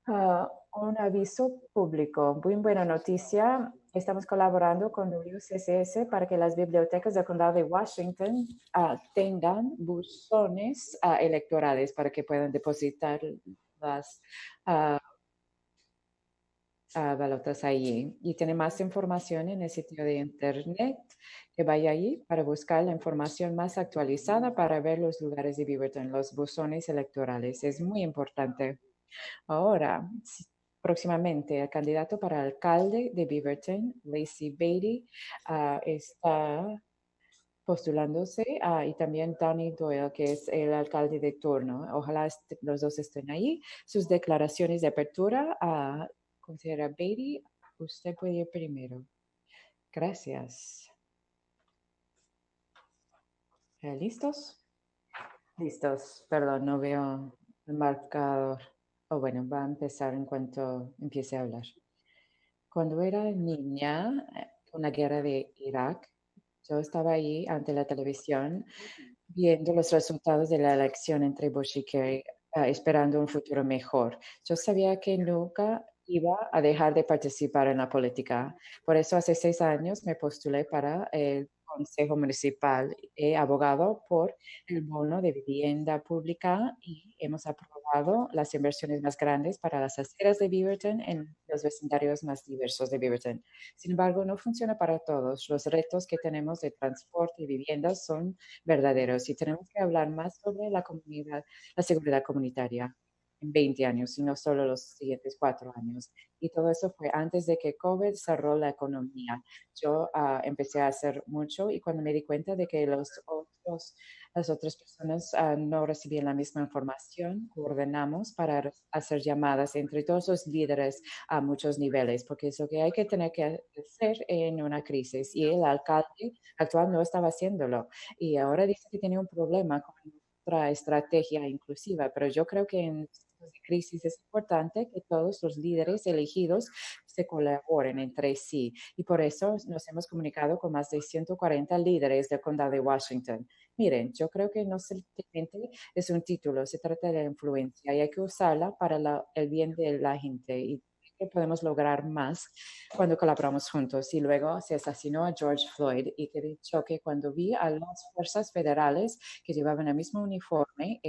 un aviso público. Muy buena noticia. Estamos colaborando con WCSS para que las bibliotecas del condado de Washington tengan buzones electorales para que puedan depositar las balotas allí. Y tiene más información en el sitio de internet. Que vaya allí para buscar la información más actualizada para ver los lugares de Beaverton, los buzones electorales. Es muy importante. Ahora, próximamente, el candidato para alcalde de Beaverton, Lacey Beatty, está postulándose y también Donny Doyle, que es el alcalde de turno. Ojalá los dos estén ahí. Sus declaraciones de apertura, consejera Beatty, usted puede ir primero. Gracias. ¿Listos? Listos. Perdón, no veo el marcador. Bueno, va a empezar en cuanto empiece a hablar. Cuando era niña, con la guerra de Irak, yo estaba ahí ante la televisión viendo los resultados de la elección entre Bush y Kerry, esperando un futuro mejor. Yo sabía que nunca iba a dejar de participar en la política. Por eso hace 6 años me postulé para el Consejo Municipal. He abogado por el bono de vivienda pública y hemos aprobado las inversiones más grandes para las aceras de Beaverton en los vecindarios más diversos de Beaverton. Sin embargo, no funciona para todos. Los retos que tenemos de transporte y vivienda son verdaderos y tenemos que hablar más sobre la comunidad, la seguridad comunitaria en 20 años y no solo los siguientes 4 años. Y todo eso fue antes de que COVID cerró la economía. Yo empecé a hacer mucho y cuando me di cuenta de que las otras personas no recibían la misma información, coordinamos para hacer llamadas entre todos los líderes a muchos niveles, porque es lo que hay que tener que hacer en una crisis. Y el alcalde actual no estaba haciéndolo. Y ahora dice que tiene un problema con otra estrategia inclusiva, pero yo creo que en tiempos de crisis es importante que todos los líderes elegidos se colaboren entre sí. Y por eso nos hemos comunicado con más de 140 líderes del condado de Washington. Miren, yo creo que no simplemente es un título, se trata de la influencia y hay que usarla para el bien de la gente. Y que podemos lograr más cuando colaboramos juntos. Y luego se asesinó a George Floyd y que dicho que cuando vi a las fuerzas federales que llevaban el mismo uniforme,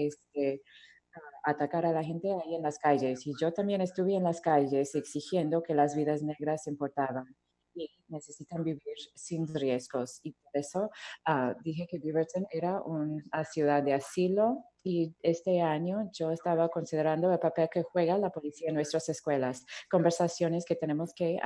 atacar a la gente ahí en las calles. Y yo también estuve en las calles exigiendo que las vidas negras importaban. y necesitan vivir sin riesgos. Y por eso dije que Beaverton era una ciudad de asilo y este año yo estaba considerando el papel que juega la policía en nuestras escuelas, conversaciones que tenemos que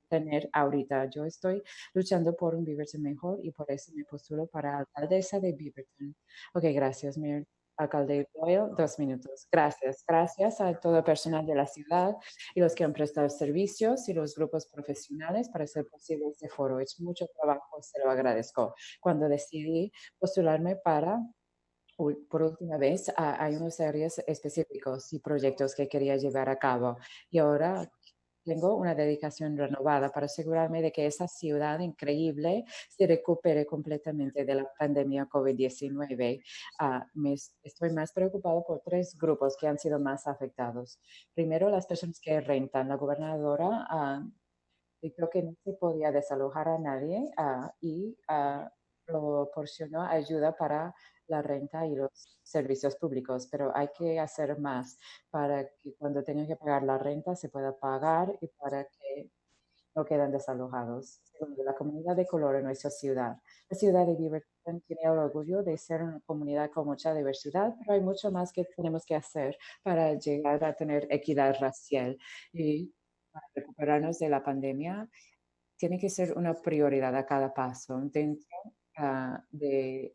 tener ahorita. Yo estoy luchando por un Beaverton mejor y por eso me postulo para alcaldesa de Beaverton. Ok, gracias, Mayor. Alcalde Doyle, 2 minutos. Gracias. Gracias a todo el personal de la ciudad y los que han prestado servicios y los grupos profesionales para hacer posible este foro. He hecho mucho trabajo, se lo agradezco. Cuando decidí postularme por última vez, hay unos áreas específicos y proyectos que quería llevar a cabo. Y ahora tengo una dedicación renovada para asegurarme de que esa ciudad increíble se recupere completamente de la pandemia COVID-19. Estoy más preocupado por 3 grupos que han sido más afectados. Primero, las personas que rentan. La gobernadora dijo que no se podía desalojar a nadie y proporcionó ayuda para la renta y los servicios públicos, pero hay que hacer más para que cuando tengan que pagar la renta se pueda pagar y para que no queden desalojados. Segundo, la comunidad de color en nuestra ciudad. La ciudad de Beaverton tiene el orgullo de ser una comunidad con mucha diversidad, pero hay mucho más que tenemos que hacer para llegar a tener equidad racial. Y para recuperarnos de la pandemia, tiene que ser una prioridad a cada paso dentro de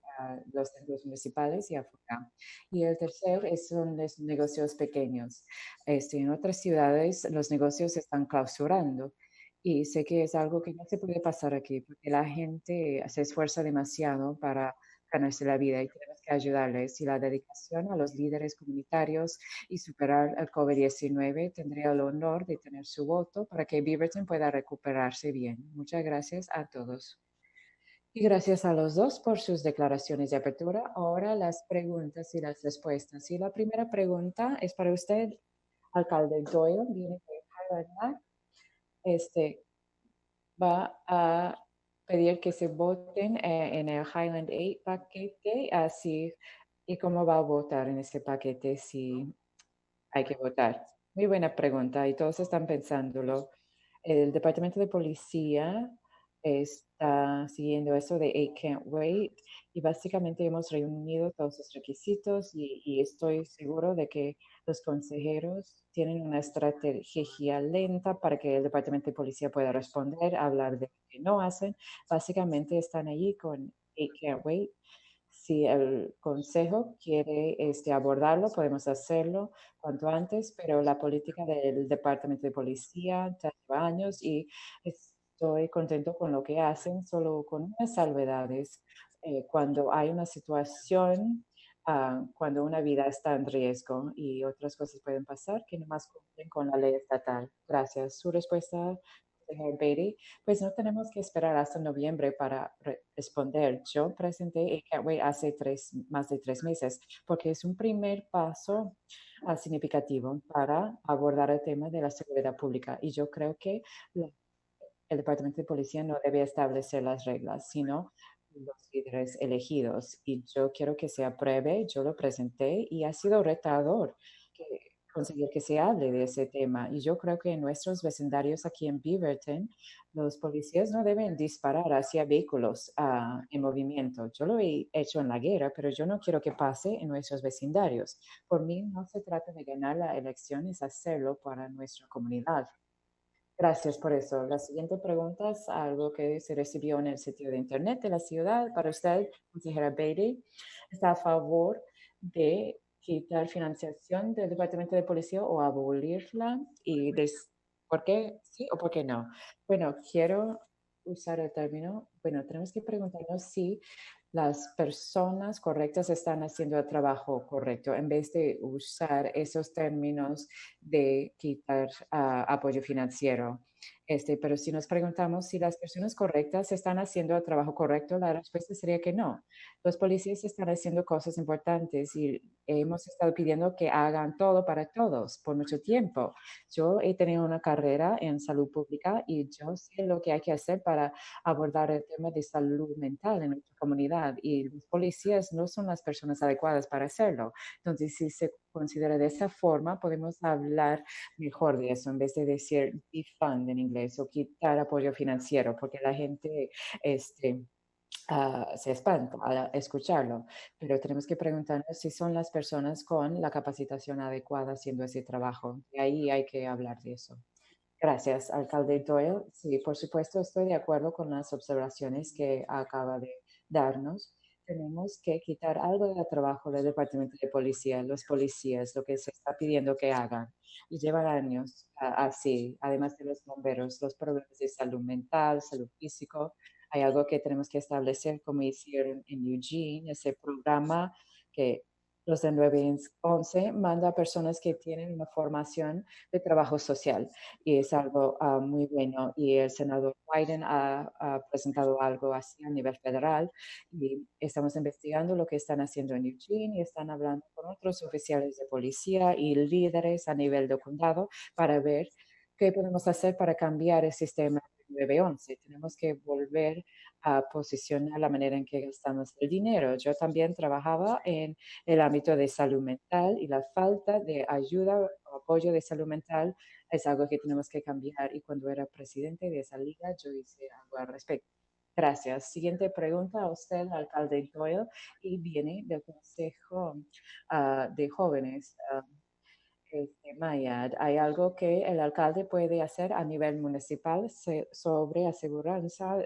los centros municipales y afuera. Y el tercer son los negocios pequeños. En otras ciudades los negocios están clausurando y sé que es algo que no se puede pasar aquí porque la gente se esfuerza demasiado para ganarse la vida y tenemos que ayudarles. Y la dedicación a los líderes comunitarios y superar el COVID-19 tendría el honor de tener su voto para que Beaverton pueda recuperarse bien. Muchas gracias a todos. Y gracias a los dos por sus declaraciones de apertura. Ahora las preguntas y las respuestas. Y la primera pregunta es para usted, alcalde Doyle, viene de Highland. Este, va a pedir que se voten en el Highland 8 paquete, así, y cómo va a votar en ese paquete si hay que votar. Muy buena pregunta y todos están pensándolo. El Departamento de Policía está siguiendo eso de I Can't Wait y básicamente hemos reunido todos los requisitos y estoy seguro de que los consejeros tienen una estrategia lenta para que el Departamento de Policía pueda responder, hablar de lo que no hacen. Básicamente están allí con I Can't Wait. Si el consejo quiere abordarlo, podemos hacerlo cuanto antes, pero la política del Departamento de Policía ya lleva años y estoy contento con lo que hacen, solo con unas salvedades. Cuando hay una situación, cuando una vida está en riesgo y otras cosas pueden pasar que no más cumplen con la ley estatal. Gracias. Su respuesta, señor Beatty. Pues no tenemos que esperar hasta noviembre para responder. Yo presenté el Catway hace más de 3 meses porque es un primer paso significativo para abordar el tema de la seguridad pública. Y yo creo que el Departamento de Policía no debe establecer las reglas, sino los líderes elegidos. Y yo quiero que se apruebe, yo lo presenté y ha sido retador conseguir que se hable de ese tema. Y yo creo que en nuestros vecindarios aquí en Beaverton, los policías no deben disparar hacia vehículos en movimiento. Yo lo he hecho en la guerra, pero yo no quiero que pase en nuestros vecindarios. Por mí no se trata de ganar la elección, es hacerlo para nuestra comunidad. Gracias por eso. La siguiente pregunta es algo que se recibió en el sitio de internet de la ciudad. Para usted, consejera Beatty, ¿está a favor de quitar financiación del Departamento de Policía o abolirla? ¿Y por qué sí o por qué no? Bueno, quiero usar el término, bueno, tenemos que preguntarnos si las personas correctas están haciendo el trabajo correcto en vez de usar esos términos de quitar apoyo financiero. Pero si nos preguntamos si las personas correctas están haciendo el trabajo correcto, la respuesta sería que no. Los policías están haciendo cosas importantes y hemos estado pidiendo que hagan todo para todos por mucho tiempo. Yo he tenido una carrera en salud pública y yo sé lo que hay que hacer para abordar el tema de salud mental en nuestra comunidad y los policías no son las personas adecuadas para hacerlo. Entonces, si se considera de esa forma, podemos hablar mejor de eso en vez de decir defund en inglés. flexibles o quitar apoyo financiero, porque la gente este, se espanta al escucharlo, pero tenemos que preguntarnos si son las personas con la capacitación adecuada haciendo ese trabajo. Y ahí hay que hablar de eso. Gracias, alcalde Doyle. Sí, por supuesto, estoy de acuerdo con las observaciones que acaba de darnos. Tenemos que quitar algo de trabajo del Departamento de Policía, los policías, lo que se está pidiendo que hagan. Y llevan años así, además de los bomberos, los problemas de salud mental, salud físico. Hay algo que tenemos que establecer, como hicieron en Eugene, ese programa que los de 911 manda a personas que tienen una formación de trabajo social y es algo muy bueno. Y el senador Biden ha presentado algo así a nivel federal y estamos investigando lo que están haciendo en Eugene y están hablando con otros oficiales de policía y líderes a nivel de condado para ver qué podemos hacer para cambiar el sistema de 911. Tenemos que volver a posicionar la manera en que gastamos el dinero. Yo también trabajaba en el ámbito de salud mental y la falta de ayuda o apoyo de salud mental es algo que tenemos que cambiar y cuando era presidente de esa liga yo hice algo al respecto. Gracias. Siguiente pregunta a usted, alcalde Doyle, y viene del Consejo de Jóvenes. Maya, ¿hay algo que el alcalde puede hacer a nivel municipal sobre aseguranza,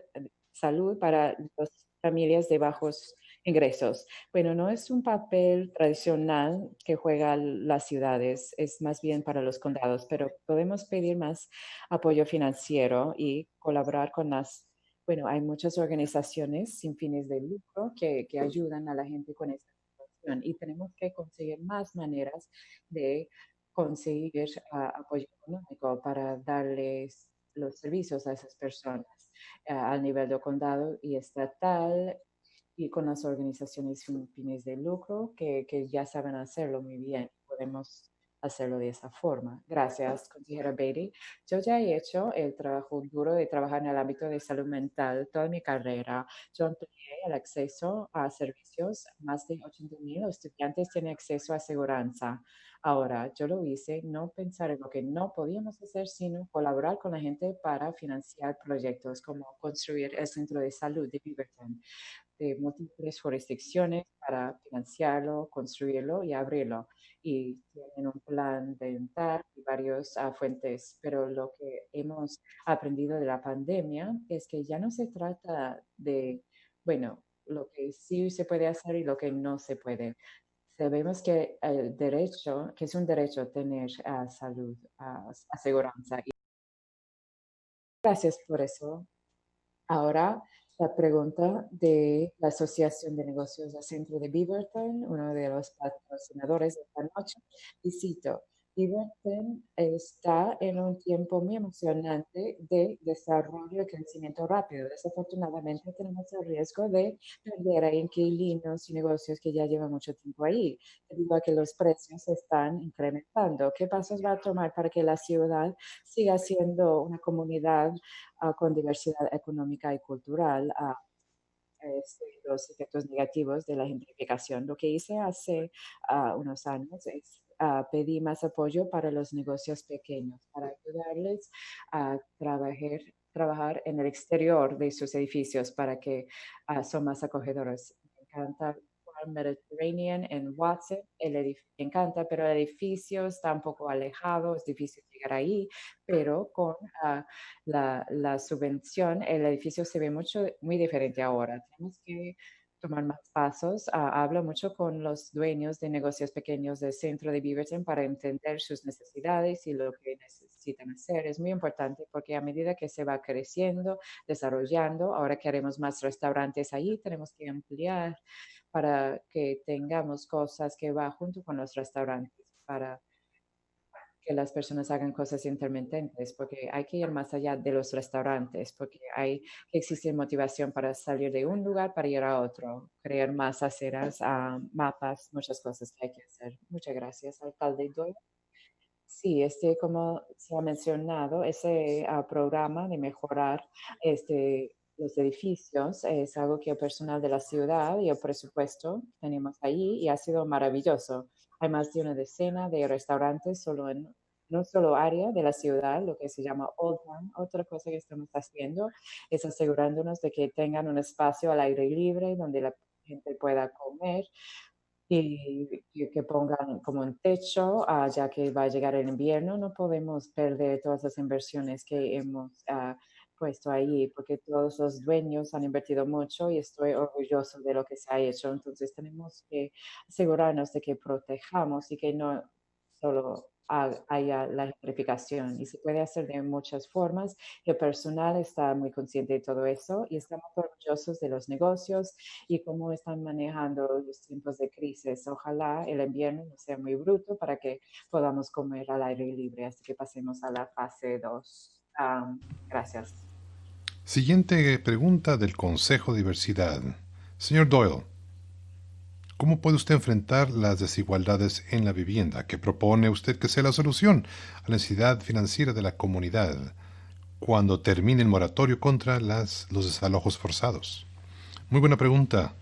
salud para las familias de bajos ingresos? Bueno, no es un papel tradicional que juegan las ciudades, es más bien para los condados, pero podemos pedir más apoyo financiero y colaborar con bueno, hay muchas organizaciones sin fines de lucro que ayudan a la gente con esta situación y tenemos que conseguir más maneras de conseguir apoyo económico para darles los servicios a esas personas al nivel de condado y estatal y con las organizaciones sin fines de lucro que ya saben hacerlo muy bien. Podemos hacerlo de esa forma. Gracias, consejera Beatty. Yo ya he hecho el trabajo duro de trabajar en el ámbito de salud mental toda mi carrera. Yo amplié el acceso a servicios. Más de 80,000 estudiantes tienen acceso a aseguranza. Ahora, yo lo hice no pensar en lo que no podíamos hacer, sino colaborar con la gente para financiar proyectos como construir el centro de salud de Beaverton de múltiples jurisdicciones para financiarlo, construirlo y abrirlo. Y tienen un plan de entrar y varias fuentes. Pero lo que hemos aprendido de la pandemia es que ya no se trata de, bueno, lo que sí se puede hacer y lo que no se puede. Sabemos que el derecho, que es un derecho tener salud, aseguranza. Y gracias por eso. Ahora, la pregunta de la Asociación de Negocios del Centro de Beaverton, uno de los patrocinadores de esta noche, y cito, Beaverton está en un tiempo muy emocionante de desarrollo y crecimiento rápido. Desafortunadamente, tenemos el riesgo de perder a inquilinos y negocios que ya llevan mucho tiempo ahí, debido a que los precios se están incrementando. ¿Qué pasos va a tomar para que la ciudad siga siendo una comunidad con diversidad económica y cultural, los efectos negativos de la gentrificación? Lo que hice hace unos años es pedir más apoyo para los negocios pequeños, para ayudarles a trabajar en el exterior de sus edificios para que son más acogedores. Me encanta Mediterranean en Watson, me encanta, pero el edificio está un poco alejado, es difícil llegar ahí, pero con la subvención, el edificio se ve muy diferente ahora. Tenemos que tomar más pasos. Hablo mucho con los dueños de negocios pequeños del centro de Beaverton para entender sus necesidades y lo que necesitan hacer. Es muy importante porque a medida que se va creciendo, desarrollando, ahora que haremos más restaurantes ahí, tenemos que ampliar para que tengamos cosas que va junto con los restaurantes, para que las personas hagan cosas intermitentes, porque hay que ir más allá de los restaurantes, porque hay que existir motivación para salir de un lugar para ir a otro, crear más aceras, mapas, muchas cosas que hay que hacer. Muchas gracias, alcalde Doyle. Sí, como se ha mencionado, ese programa de mejorar los edificios es algo que el personal de la ciudad y el presupuesto tenemos ahí y ha sido maravilloso. Hay más de una decena de restaurantes solo en no solo área de la ciudad, lo que se llama Old Town. Otra cosa que estamos haciendo es asegurándonos de que tengan un espacio al aire libre donde la gente pueda comer y que pongan como un techo, ya que va a llegar el invierno. No podemos perder todas las inversiones que hemos puesto ahí, porque todos los dueños han invertido mucho y estoy orgulloso de lo que se ha hecho. Entonces tenemos que asegurarnos de que protejamos y que no solo haya la gentrificación. Y se puede hacer de muchas formas. El personal está muy consciente de todo eso y estamos orgullosos de los negocios y cómo están manejando los tiempos de crisis. Ojalá el invierno no sea muy bruto para que podamos comer al aire libre. Así que pasemos a la fase 2. Gracias. Siguiente pregunta del Consejo de Diversidad. Señor Doyle, ¿cómo puede usted enfrentar las desigualdades en la vivienda? ¿Qué propone usted que sea la solución a la necesidad financiera de la comunidad cuando termine el moratorio contra los desalojos forzados? Muy buena pregunta.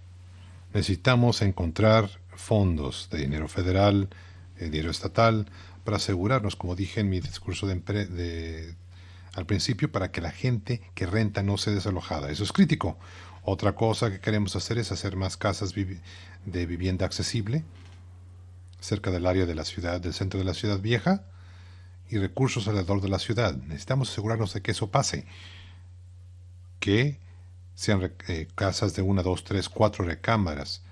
Necesitamos encontrar fondos de dinero federal, dinero estatal, para asegurarnos, como dije en mi discurso al principio, para que la gente que renta no sea desalojada. Eso es crítico. Otra cosa que queremos hacer es hacer más casas de vivienda accesible cerca del área de la ciudad, del centro de la ciudad vieja, y recursos alrededor de la ciudad. Necesitamos asegurarnos de que eso pase, que sean casas de 1, 2, 3, 4 recámaras,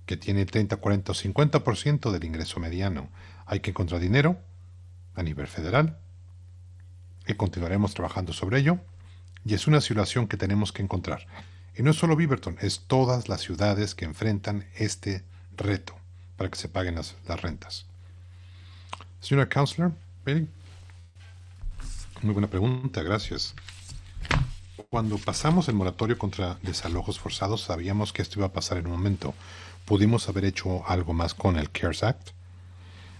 que tiene 30, 40 o 50% del ingreso mediano. Hay que encontrar dinero a nivel federal y continuaremos trabajando sobre ello. Y es una situación que tenemos que encontrar. Y no es solo Beaverton, es todas las ciudades que enfrentan este reto para que se paguen las rentas. Señora Counselor, Bailey, muy buena pregunta, gracias. Cuando pasamos el moratorio contra desalojos forzados, sabíamos que esto iba a pasar en un momento. ¿Pudimos haber hecho algo más con el CARES Act?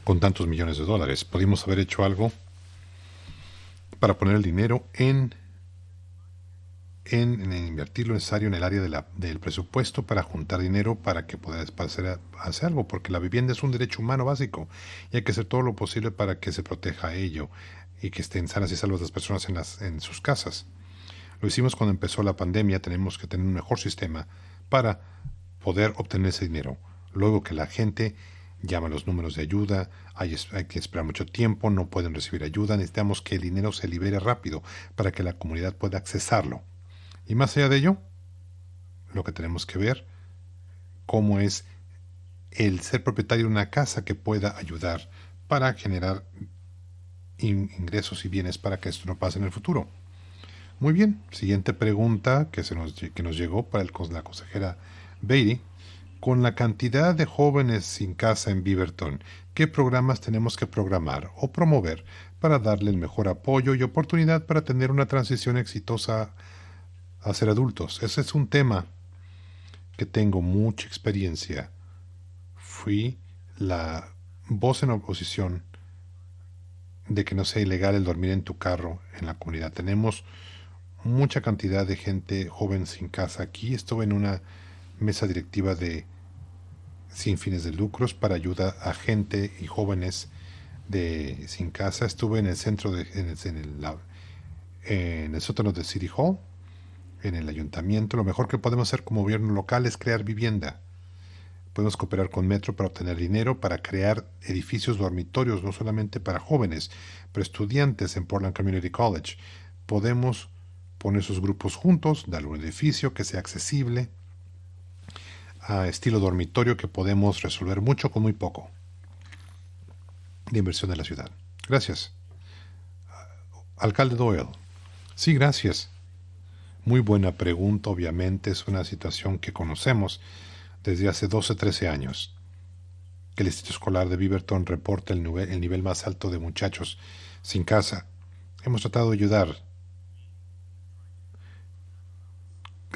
Con tantos millones de dólares. ¿Pudimos haber hecho algo para poner el dinero en invertir lo necesario en el área del presupuesto para juntar dinero para que pueda hacer algo? Porque la vivienda es un derecho humano básico y hay que hacer todo lo posible para que se proteja a ello y que estén sanas y salvas las personas en sus casas. Lo hicimos cuando empezó la pandemia. Tenemos que tener un mejor sistema para poder obtener ese dinero. Luego que la gente llama a los números de ayuda, hay que esperar mucho tiempo, no pueden recibir ayuda, necesitamos que el dinero se libere rápido para que la comunidad pueda accesarlo. Y más allá de ello, lo que tenemos que ver cómo es el ser propietario de una casa que pueda ayudar para generar ingresos y bienes para que esto no pase en el futuro. Muy bien, siguiente pregunta que nos llegó para la consejera Beatty. Con la cantidad de jóvenes sin casa en Beaverton, ¿qué programas tenemos que programar o promover para darle el mejor apoyo y oportunidad para tener una transición exitosa a ser adultos? Ese es un tema que tengo mucha experiencia. Fui la voz en oposición de que no sea ilegal el dormir en tu carro en la comunidad. Tenemos mucha cantidad de gente joven sin casa aquí. Estuve en una mesa directiva sin fines de lucros para ayuda a gente y jóvenes sin casa. Estuve en el centro en el sótano de City Hall, en el ayuntamiento. Lo mejor que podemos hacer como gobierno local es crear vivienda. Podemos cooperar con Metro para obtener dinero para crear edificios dormitorios, no solamente para jóvenes, pero estudiantes en Portland Community College. Podemos poner esos grupos juntos, darle un edificio que sea accesible, a estilo dormitorio, que podemos resolver mucho con muy poco de inversión de la ciudad. Gracias. Alcalde Doyle. Sí, gracias. Muy buena pregunta, obviamente es una situación que conocemos desde hace 12, 13 años. Que el Distrito Escolar de Beaverton reporta el nivel más alto de muchachos sin casa. Hemos tratado de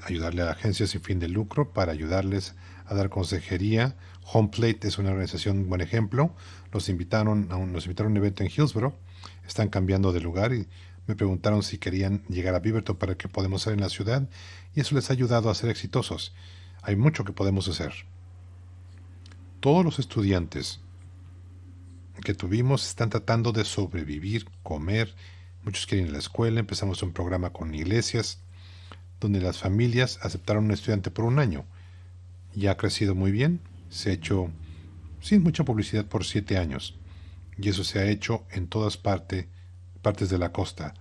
ayudarle a agencias sin fin de lucro para ayudarles a dar consejería. HomePlate es una organización, un buen ejemplo. Nos invitaron a un evento en Hillsborough. Están cambiando de lugar y me preguntaron si querían llegar a Beaverton para que podamos hacer en la ciudad, y eso les ha ayudado a ser exitosos. Hay mucho que podemos hacer. Todos los estudiantes que tuvimos están tratando de sobrevivir, comer. Muchos quieren ir a la escuela. Empezamos un programa con iglesias donde las familias aceptaron a un estudiante por un año. Ya ha crecido muy bien. Se ha hecho sin mucha publicidad por 7 años. Y eso se ha hecho en todas partes de la costa.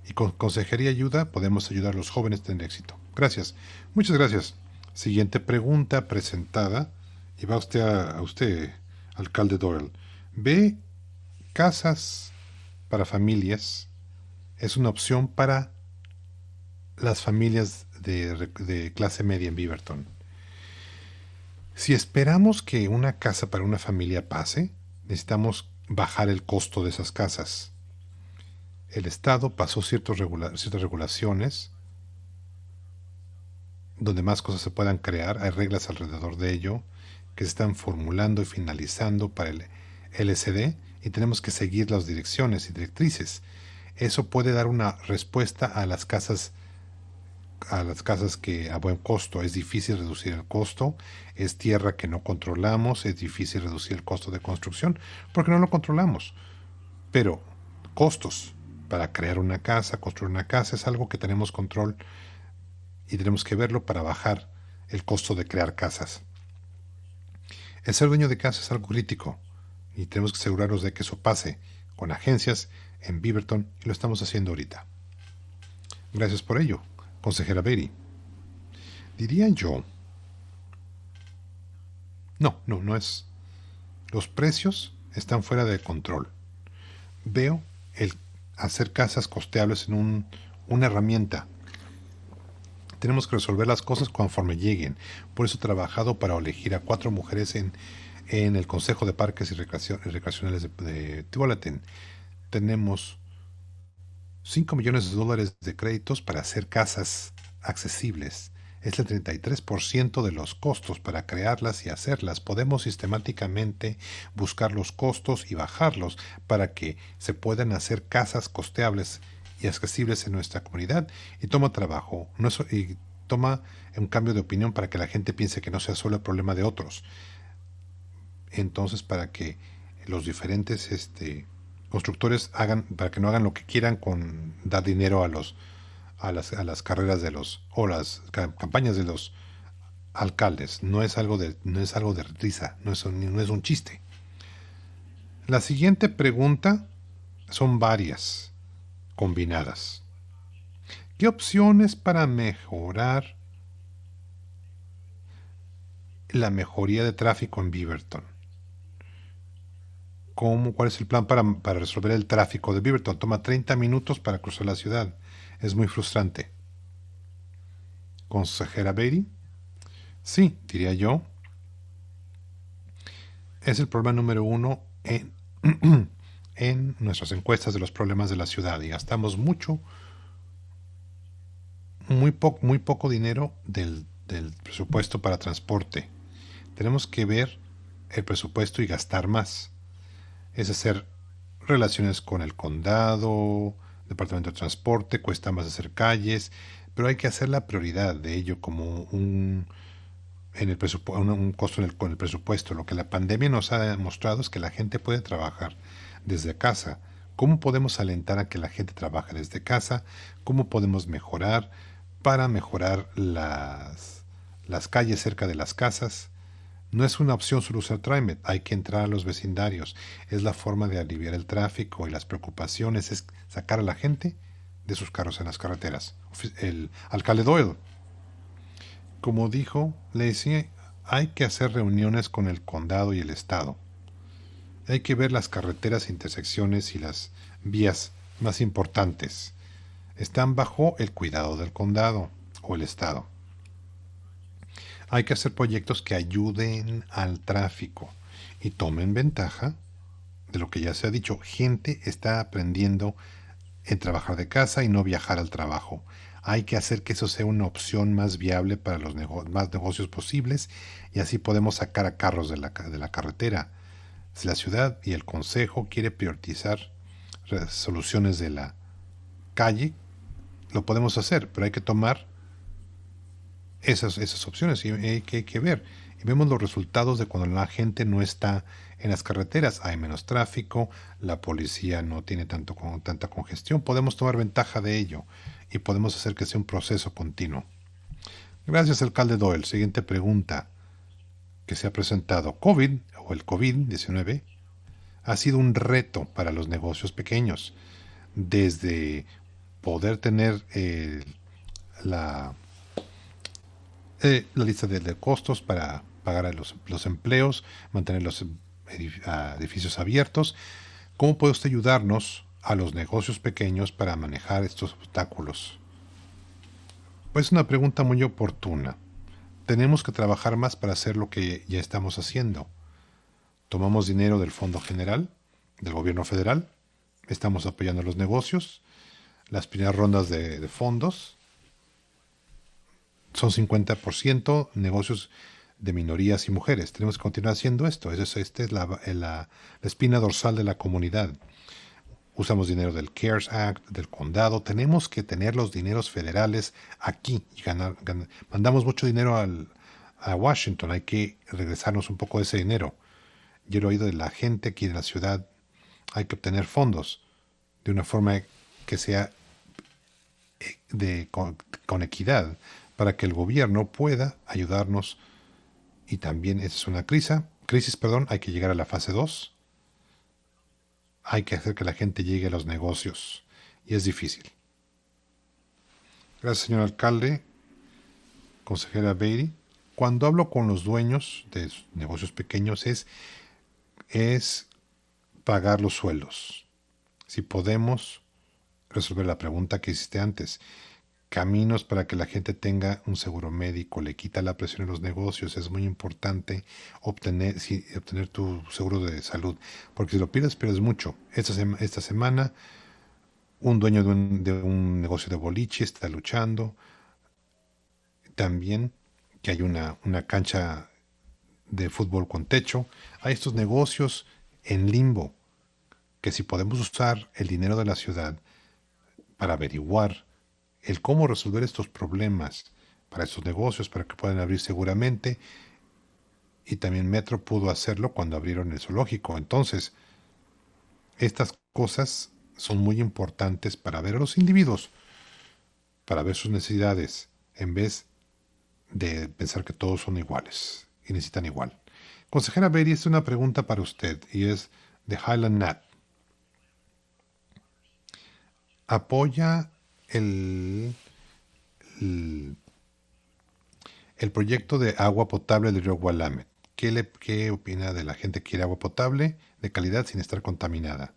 Y con consejería y ayuda podemos ayudar a los jóvenes a tener éxito. Gracias. Muchas gracias. Siguiente pregunta presentada. Y va a usted, alcalde Doyle. ¿Ve casas para familias? Es una opción para las familias de clase media en Beaverton. Si esperamos que una casa para una familia pase, necesitamos bajar el costo de esas casas. El Estado pasó ciertas regulaciones donde más cosas se puedan crear. Hay reglas alrededor de ello que se están formulando y finalizando para el LCD y tenemos que seguir las direcciones y directrices. Eso puede dar una respuesta a las casas que a buen costo. Es difícil reducir el costo, es tierra que no controlamos, es difícil reducir el costo de construcción porque no lo controlamos. Pero costos para crear una casa, construir una casa, es algo que tenemos control y tenemos que verlo para bajar el costo de crear casas. El ser dueño de casa es algo crítico y tenemos que asegurarnos de que eso pase con agencias en Beaverton y lo estamos haciendo ahorita. Gracias por ello, consejera Beatty. Diría yo, no es. Los precios están fuera de control. Veo el hacer casas costeables en una herramienta. Tenemos que resolver las cosas conforme lleguen. Por eso he trabajado para elegir a 4 mujeres en el Consejo de Parques y Recreacionales de Tualatin. Tenemos $5 millones de créditos para hacer casas accesibles. Es el 33% de los costos para crearlas y hacerlas. Podemos sistemáticamente buscar los costos y bajarlos para que se puedan hacer casas costeables y accesibles en nuestra comunidad. Y toma trabajo, y toma un cambio de opinión para que la gente piense que no sea solo el problema de otros. Entonces, para que los diferentes constructores para que no hagan lo que quieran con dar dinero a las carreras o las campañas de los alcaldes. No es algo de risa, no es un chiste. La siguiente pregunta son varias combinadas. ¿Qué opciones para mejorar la mejoría de tráfico en Beaverton? ¿Cuál es el plan para resolver el tráfico de Beaverton? Toma 30 minutos para cruzar la ciudad. Es muy frustrante. ¿Consejera Beatty? Sí, diría yo. Es el problema número 1 en nuestras encuestas de los problemas de la ciudad. Y gastamos muy poco dinero del presupuesto para transporte. Tenemos que ver el presupuesto y gastar más. Es hacer relaciones con el condado, departamento de transporte, cuesta más hacer calles, pero hay que hacer la prioridad de ello como un costo con el presupuesto. Lo que la pandemia nos ha demostrado es que la gente puede trabajar desde casa. ¿Cómo podemos alentar a que la gente trabaje desde casa? ¿Cómo podemos mejorar para mejorar las calles cerca de las casas? No es una opción solo usar TriMet, hay que entrar a los vecindarios. Es la forma de aliviar el tráfico y las preocupaciones, es sacar a la gente de sus carros en las carreteras. El alcalde Doyle, como dijo Lacey, hay que hacer reuniones con el condado y el estado. Hay que ver las carreteras, intersecciones y las vías más importantes. Están bajo el cuidado del condado o el estado. Hay que hacer proyectos que ayuden al tráfico y tomen ventaja de lo que ya se ha dicho. Gente está aprendiendo en trabajar de casa y no viajar al trabajo. Hay que hacer que eso sea una opción más viable para los más negocios posibles y así podemos sacar a carros de la carretera. Si la ciudad y el consejo quiere priorizar soluciones de la calle, lo podemos hacer, pero hay que tomar esas opciones y hay que ver. Y vemos los resultados de cuando la gente no está En las carreteras hay menos tráfico, la policía no tiene tanta congestión, podemos tomar ventaja de ello y podemos hacer que sea un proceso continuo. Gracias, alcalde Doyle. Siguiente pregunta que se ha presentado. COVID o el COVID-19 ha sido un reto para los negocios pequeños, desde poder tener la, la lista de costos para pagar a los empleos, mantener los edificios abiertos. ¿Cómo puede usted ayudarnos a los negocios pequeños para manejar estos obstáculos? Pues es una pregunta muy oportuna. Tenemos que trabajar más para hacer lo que ya estamos haciendo. Tomamos dinero del Fondo General, del Gobierno Federal, estamos apoyando a los negocios. Las primeras rondas de fondos son 50% negocios de minorías y mujeres. Tenemos que continuar haciendo esto. Esta es la espina dorsal de la comunidad. Usamos dinero del CARES Act, del condado. Tenemos que tener los dineros federales aquí y mandamos mucho dinero a Washington. Hay que regresarnos un poco de ese dinero. Yo lo he oído de la gente aquí de la ciudad. Hay que obtener fondos de una forma que sea con equidad para que el gobierno pueda ayudarnos. Y también esa es una crisis, hay que llegar a la fase 2. Hay que hacer que la gente llegue a los negocios y es difícil. Gracias, señor alcalde. Consejera Beatty. Cuando hablo con los dueños de negocios pequeños es pagar los sueldos. Si podemos resolver la pregunta que hiciste antes, caminos para que la gente tenga un seguro médico, le quita la presión en los negocios, es muy importante obtener tu seguro de salud, porque si lo pierdes mucho. Esta semana un dueño de un negocio de boliche está luchando, también que hay una cancha de fútbol con techo. Hay estos negocios en limbo, que si podemos usar el dinero de la ciudad para averiguar el cómo resolver estos problemas para estos negocios, para que puedan abrir seguramente. Y también Metro pudo hacerlo cuando abrieron el zoológico. Entonces, estas cosas son muy importantes para ver a los individuos, para ver sus necesidades, en vez de pensar que todos son iguales y necesitan igual. Consejera Berry, es una pregunta para usted y es de Highland Nat. ¿Apoya el proyecto de agua potable del río Willamette? ¿Qué opina de la gente que quiere agua potable de calidad sin estar contaminada?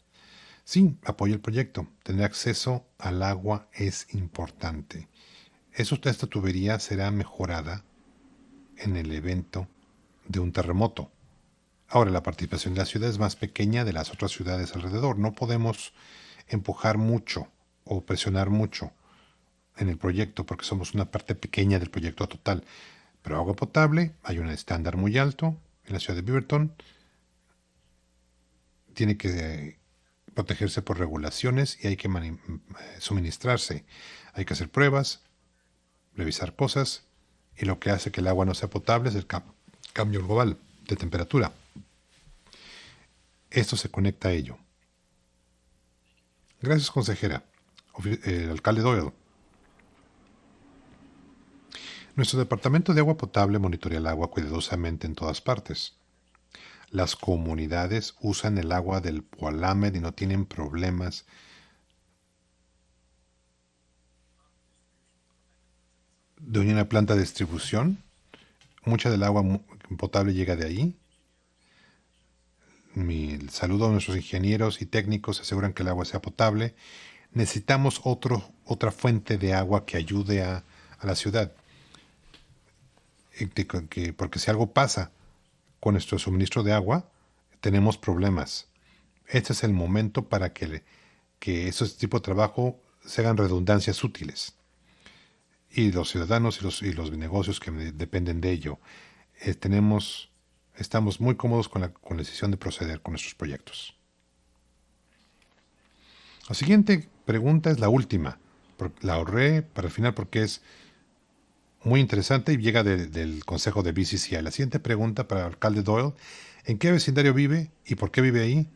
Sí, apoyo el proyecto. Tener acceso al agua es importante. Esta tubería será mejorada en el evento de un terremoto. Ahora, la participación de la ciudad es más pequeña de las otras ciudades alrededor. No podemos empujar mucho o presionar mucho en el proyecto porque somos una parte pequeña del proyecto total. Pero agua potable, hay un estándar muy alto en la ciudad de Beaverton. Tiene que protegerse por regulaciones y hay que suministrarse. Hay que hacer pruebas, revisar cosas, y lo que hace que el agua no sea potable es el cambio global de temperatura. Esto se conecta a ello. Gracias, consejera. El alcalde Doyle. Nuestro departamento de agua potable monitorea el agua cuidadosamente en todas partes. Las comunidades usan el agua del Willamette y no tienen problemas. De una planta de distribución, mucha del agua potable llega de ahí. Mi saludo a nuestros ingenieros y técnicos, aseguran que el agua sea potable. Necesitamos otra fuente de agua que ayude a la ciudad. Porque si algo pasa con nuestro suministro de agua, tenemos problemas. Este es el momento para que esos tipos de trabajo se hagan redundancias útiles. Y los ciudadanos y los negocios que dependen de ello, estamos muy cómodos con la decisión de proceder con nuestros proyectos. La siguiente pregunta es la última. La ahorré para el final porque es muy interesante y llega del consejo de BCCI. La siguiente pregunta para el alcalde Doyle: ¿en qué vecindario vive y por qué vive ahí?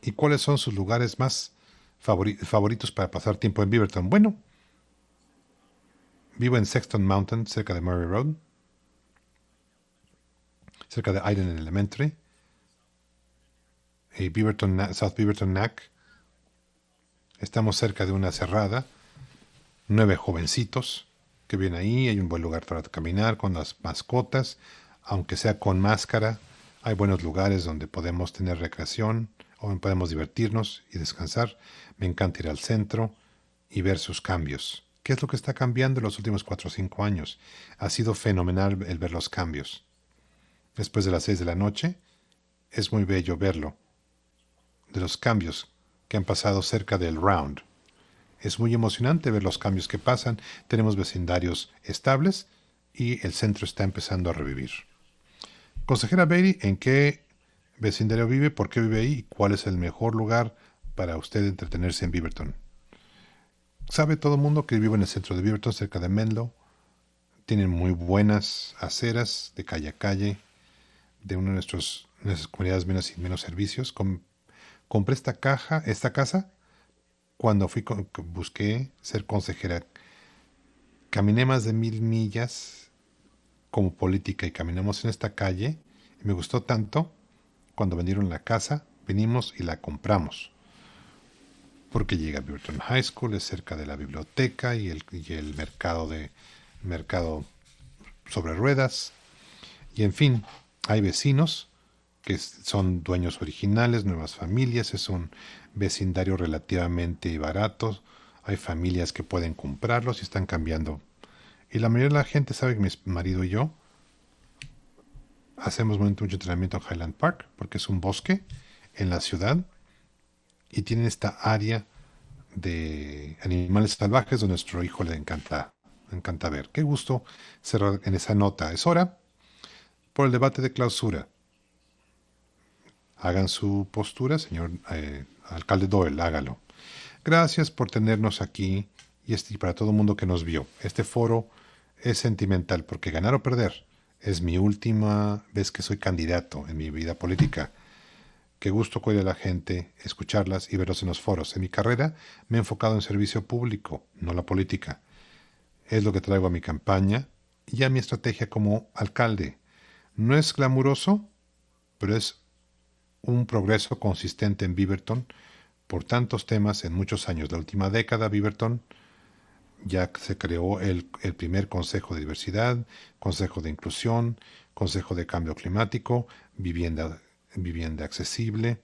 ¿Y cuáles son sus lugares más favoritos para pasar tiempo en Beaverton? Bueno, vivo en Sexton Mountain, cerca de Murray Road, cerca de Iden Elementary, y South Beaverton Neck. Estamos cerca de una cerrada, 9 jovencitos que vienen ahí, hay un buen lugar para caminar con las mascotas, aunque sea con máscara. Hay buenos lugares donde podemos tener recreación o podemos divertirnos y descansar. Me encanta ir al centro y ver sus cambios. ¿Qué es lo que está cambiando en los últimos 4 o 5 años? Ha sido fenomenal el ver los cambios. Después de las 6 de la noche, es muy bello verlo, de los cambios que han pasado cerca del Round. Es muy emocionante ver los cambios que pasan. Tenemos vecindarios estables y el centro está empezando a revivir. Consejera Beatty, ¿en qué vecindario vive? ¿Por qué vive ahí? ¿Y cuál es el mejor lugar para usted entretenerse en Beaverton? Sabe todo el mundo que vivo en el centro de Beaverton, cerca de Menlo. Tienen muy buenas aceras de calle a calle, de una de nuestras comunidades menos servicios. Compré esta casa, cuando busqué ser consejera. Caminé más de 1000 millas como política y caminamos en esta calle. Y me gustó tanto, cuando vendieron la casa, venimos y la compramos. Porque llega a Beaverton High School, es cerca de la biblioteca y el mercado sobre ruedas. Y en fin, hay vecinos que son dueños originales, nuevas familias, es un vecindario relativamente barato, hay familias que pueden comprarlos y están cambiando. Y la mayoría de la gente sabe que mi marido y yo hacemos mucho entrenamiento en Highland Park, porque es un bosque en la ciudad y tienen esta área de animales salvajes donde a nuestro hijo le encanta ver. Qué gusto cerrar en esa nota. Es hora por el debate de clausura. Hagan su postura, señor alcalde Doyle, hágalo. Gracias por tenernos aquí y para todo el mundo que nos vio. Este foro es sentimental porque ganar o perder es mi última vez que soy candidato en mi vida política. Qué gusto oír a la gente, escucharlas y verlos en los foros. En mi carrera me he enfocado en servicio público, no la política. Es lo que traigo a mi campaña y a mi estrategia como alcalde. No es glamuroso, pero es un progreso consistente en Beaverton por tantos temas en muchos años. La última década, Beaverton ya se creó el primer Consejo de Diversidad, Consejo de Inclusión, Consejo de Cambio Climático, vivienda accesible,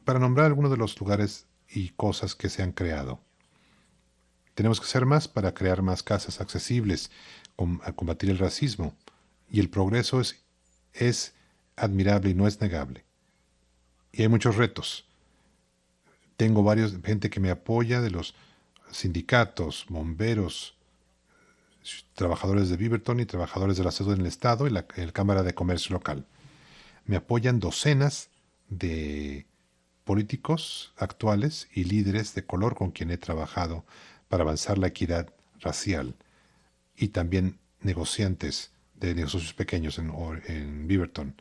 para nombrar algunos de los lugares y cosas que se han creado. Tenemos que hacer más para crear más casas accesibles, a combatir el racismo, y el progreso es admirable y no es negable. Y hay muchos retos. Tengo gente que me apoya, de los sindicatos, bomberos, trabajadores de Beaverton y trabajadores de la salud en el Estado y la Cámara de Comercio local. Me apoyan docenas de políticos actuales y líderes de color con quien he trabajado para avanzar la equidad racial, y también negociantes de negocios pequeños en Beaverton.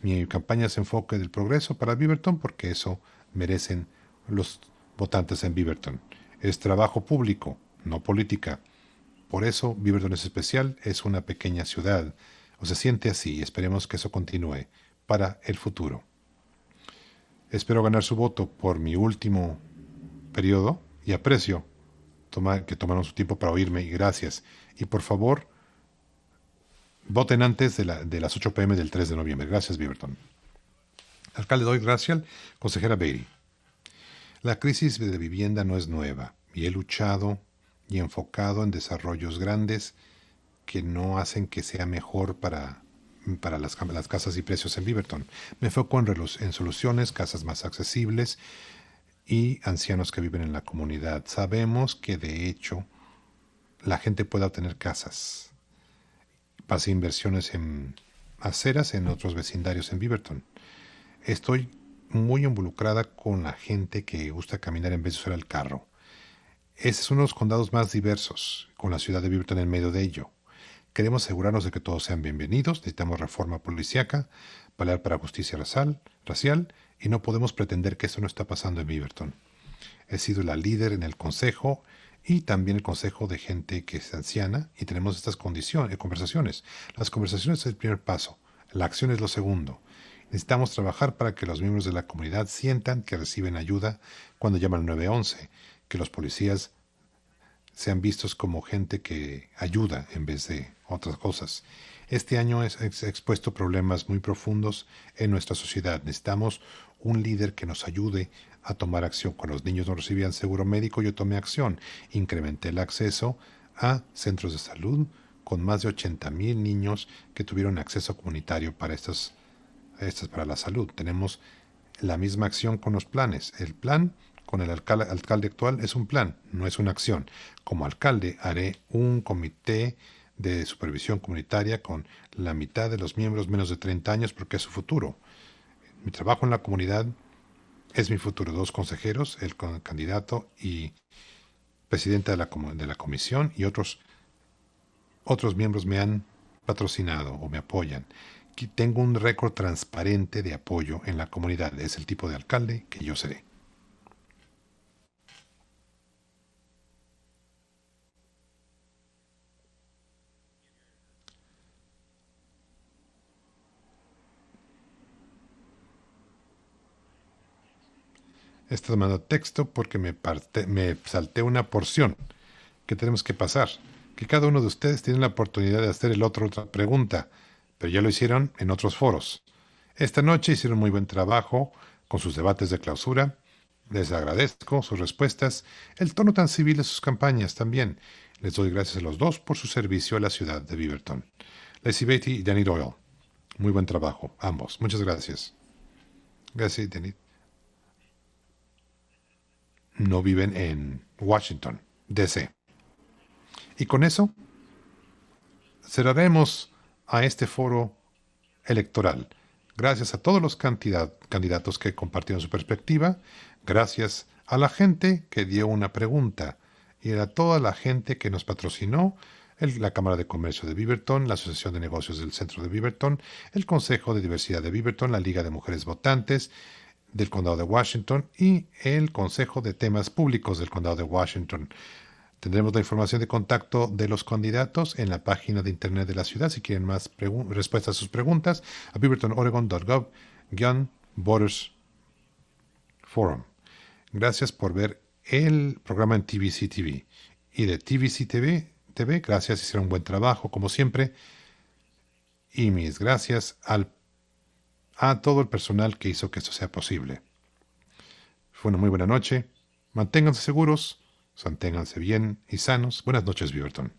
Mi campaña se enfoca en el progreso para Beaverton porque eso merecen los votantes en Beaverton. Es trabajo público, no política. Por eso Beaverton es especial, es una pequeña ciudad. O se siente así y esperemos que eso continúe para el futuro. Espero ganar su voto por mi último periodo y aprecio que tomaron su tiempo para oírme y gracias. Y por favor, voten antes de las 8 p.m. del 3 de noviembre. Gracias, Beaverton. Alcalde Doyle Gracial, consejera Beatty. La crisis de vivienda no es nueva y he luchado y enfocado en desarrollos grandes que no hacen que sea mejor para las casas y precios en Beaverton. Me enfoco en soluciones, casas más accesibles y ancianos que viven en la comunidad. Sabemos que de hecho la gente puede obtener casas. Pasé inversiones en aceras en otros vecindarios en Beaverton. Estoy muy involucrada con la gente que gusta caminar en vez de usar el carro. Ese es uno de los condados más diversos, con la ciudad de Beaverton en medio de ello. Queremos asegurarnos de que todos sean bienvenidos, necesitamos reforma policíaca, pelear para justicia racial, y no podemos pretender que eso no está pasando en Beaverton. He sido la líder en el consejo y también el consejo de gente que es anciana y tenemos estas conversaciones. Las conversaciones es el primer paso, la acción es lo segundo. Necesitamos trabajar para que los miembros de la comunidad sientan que reciben ayuda cuando llaman al 911, que los policías sean vistos como gente que ayuda en vez de otras cosas. Este año he expuesto problemas muy profundos en nuestra sociedad. Necesitamos un líder que nos ayude a tomar acción. Cuando los niños no recibían seguro médico, yo tomé acción. Incrementé el acceso a centros de salud con más de 80,000 niños que tuvieron acceso comunitario para para la salud. Tenemos la misma acción con los planes. El plan con el alcalde actual es un plan, no es una acción. Como alcalde haré un comité de supervisión comunitaria con la mitad de los miembros menos de 30 años porque es su futuro. Mi trabajo en la comunidad es mi futuro. 2 consejeros, el candidato y presidenta de la comisión y otros miembros me han patrocinado o me apoyan. Tengo un récord transparente de apoyo en la comunidad. Es el tipo de alcalde que yo seré. Estoy tomando texto porque me salté una porción que tenemos que pasar. Que cada uno de ustedes tiene la oportunidad de hacer otra pregunta, pero ya lo hicieron en otros foros. Esta noche hicieron muy buen trabajo con sus debates de clausura. Les agradezco sus respuestas, el tono tan civil de sus campañas también. Les doy gracias a los dos por su servicio a la ciudad de Beaverton. Lacey Beatty y Danny Doyle. Muy buen trabajo, ambos. Muchas gracias. Gracias, Danny. No viven en Washington, D.C. Y con eso cerraremos a este foro electoral. Gracias a todos los candidatos que compartieron su perspectiva, gracias a la gente que dio una pregunta y a toda la gente que nos patrocinó, la Cámara de Comercio de Beaverton, la Asociación de Negocios del Centro de Beaverton, el Consejo de Diversidad de Beaverton, la Liga de Mujeres Votantes del Condado de Washington y el Consejo de Temas Públicos del Condado de Washington. Tendremos la información de contacto de los candidatos en la página de internet de la ciudad. Si quieren más respuestas a sus preguntas, a beavertonoregon.gov/voters forum. Gracias por ver el programa en TVC TV. Y de TVC TV, gracias, hicieron un buen trabajo, como siempre. Y mis gracias a todo el personal que hizo que esto sea posible. Fue una muy buena noche. Manténganse seguros. Manténganse bien y sanos. Buenas noches, Beaverton.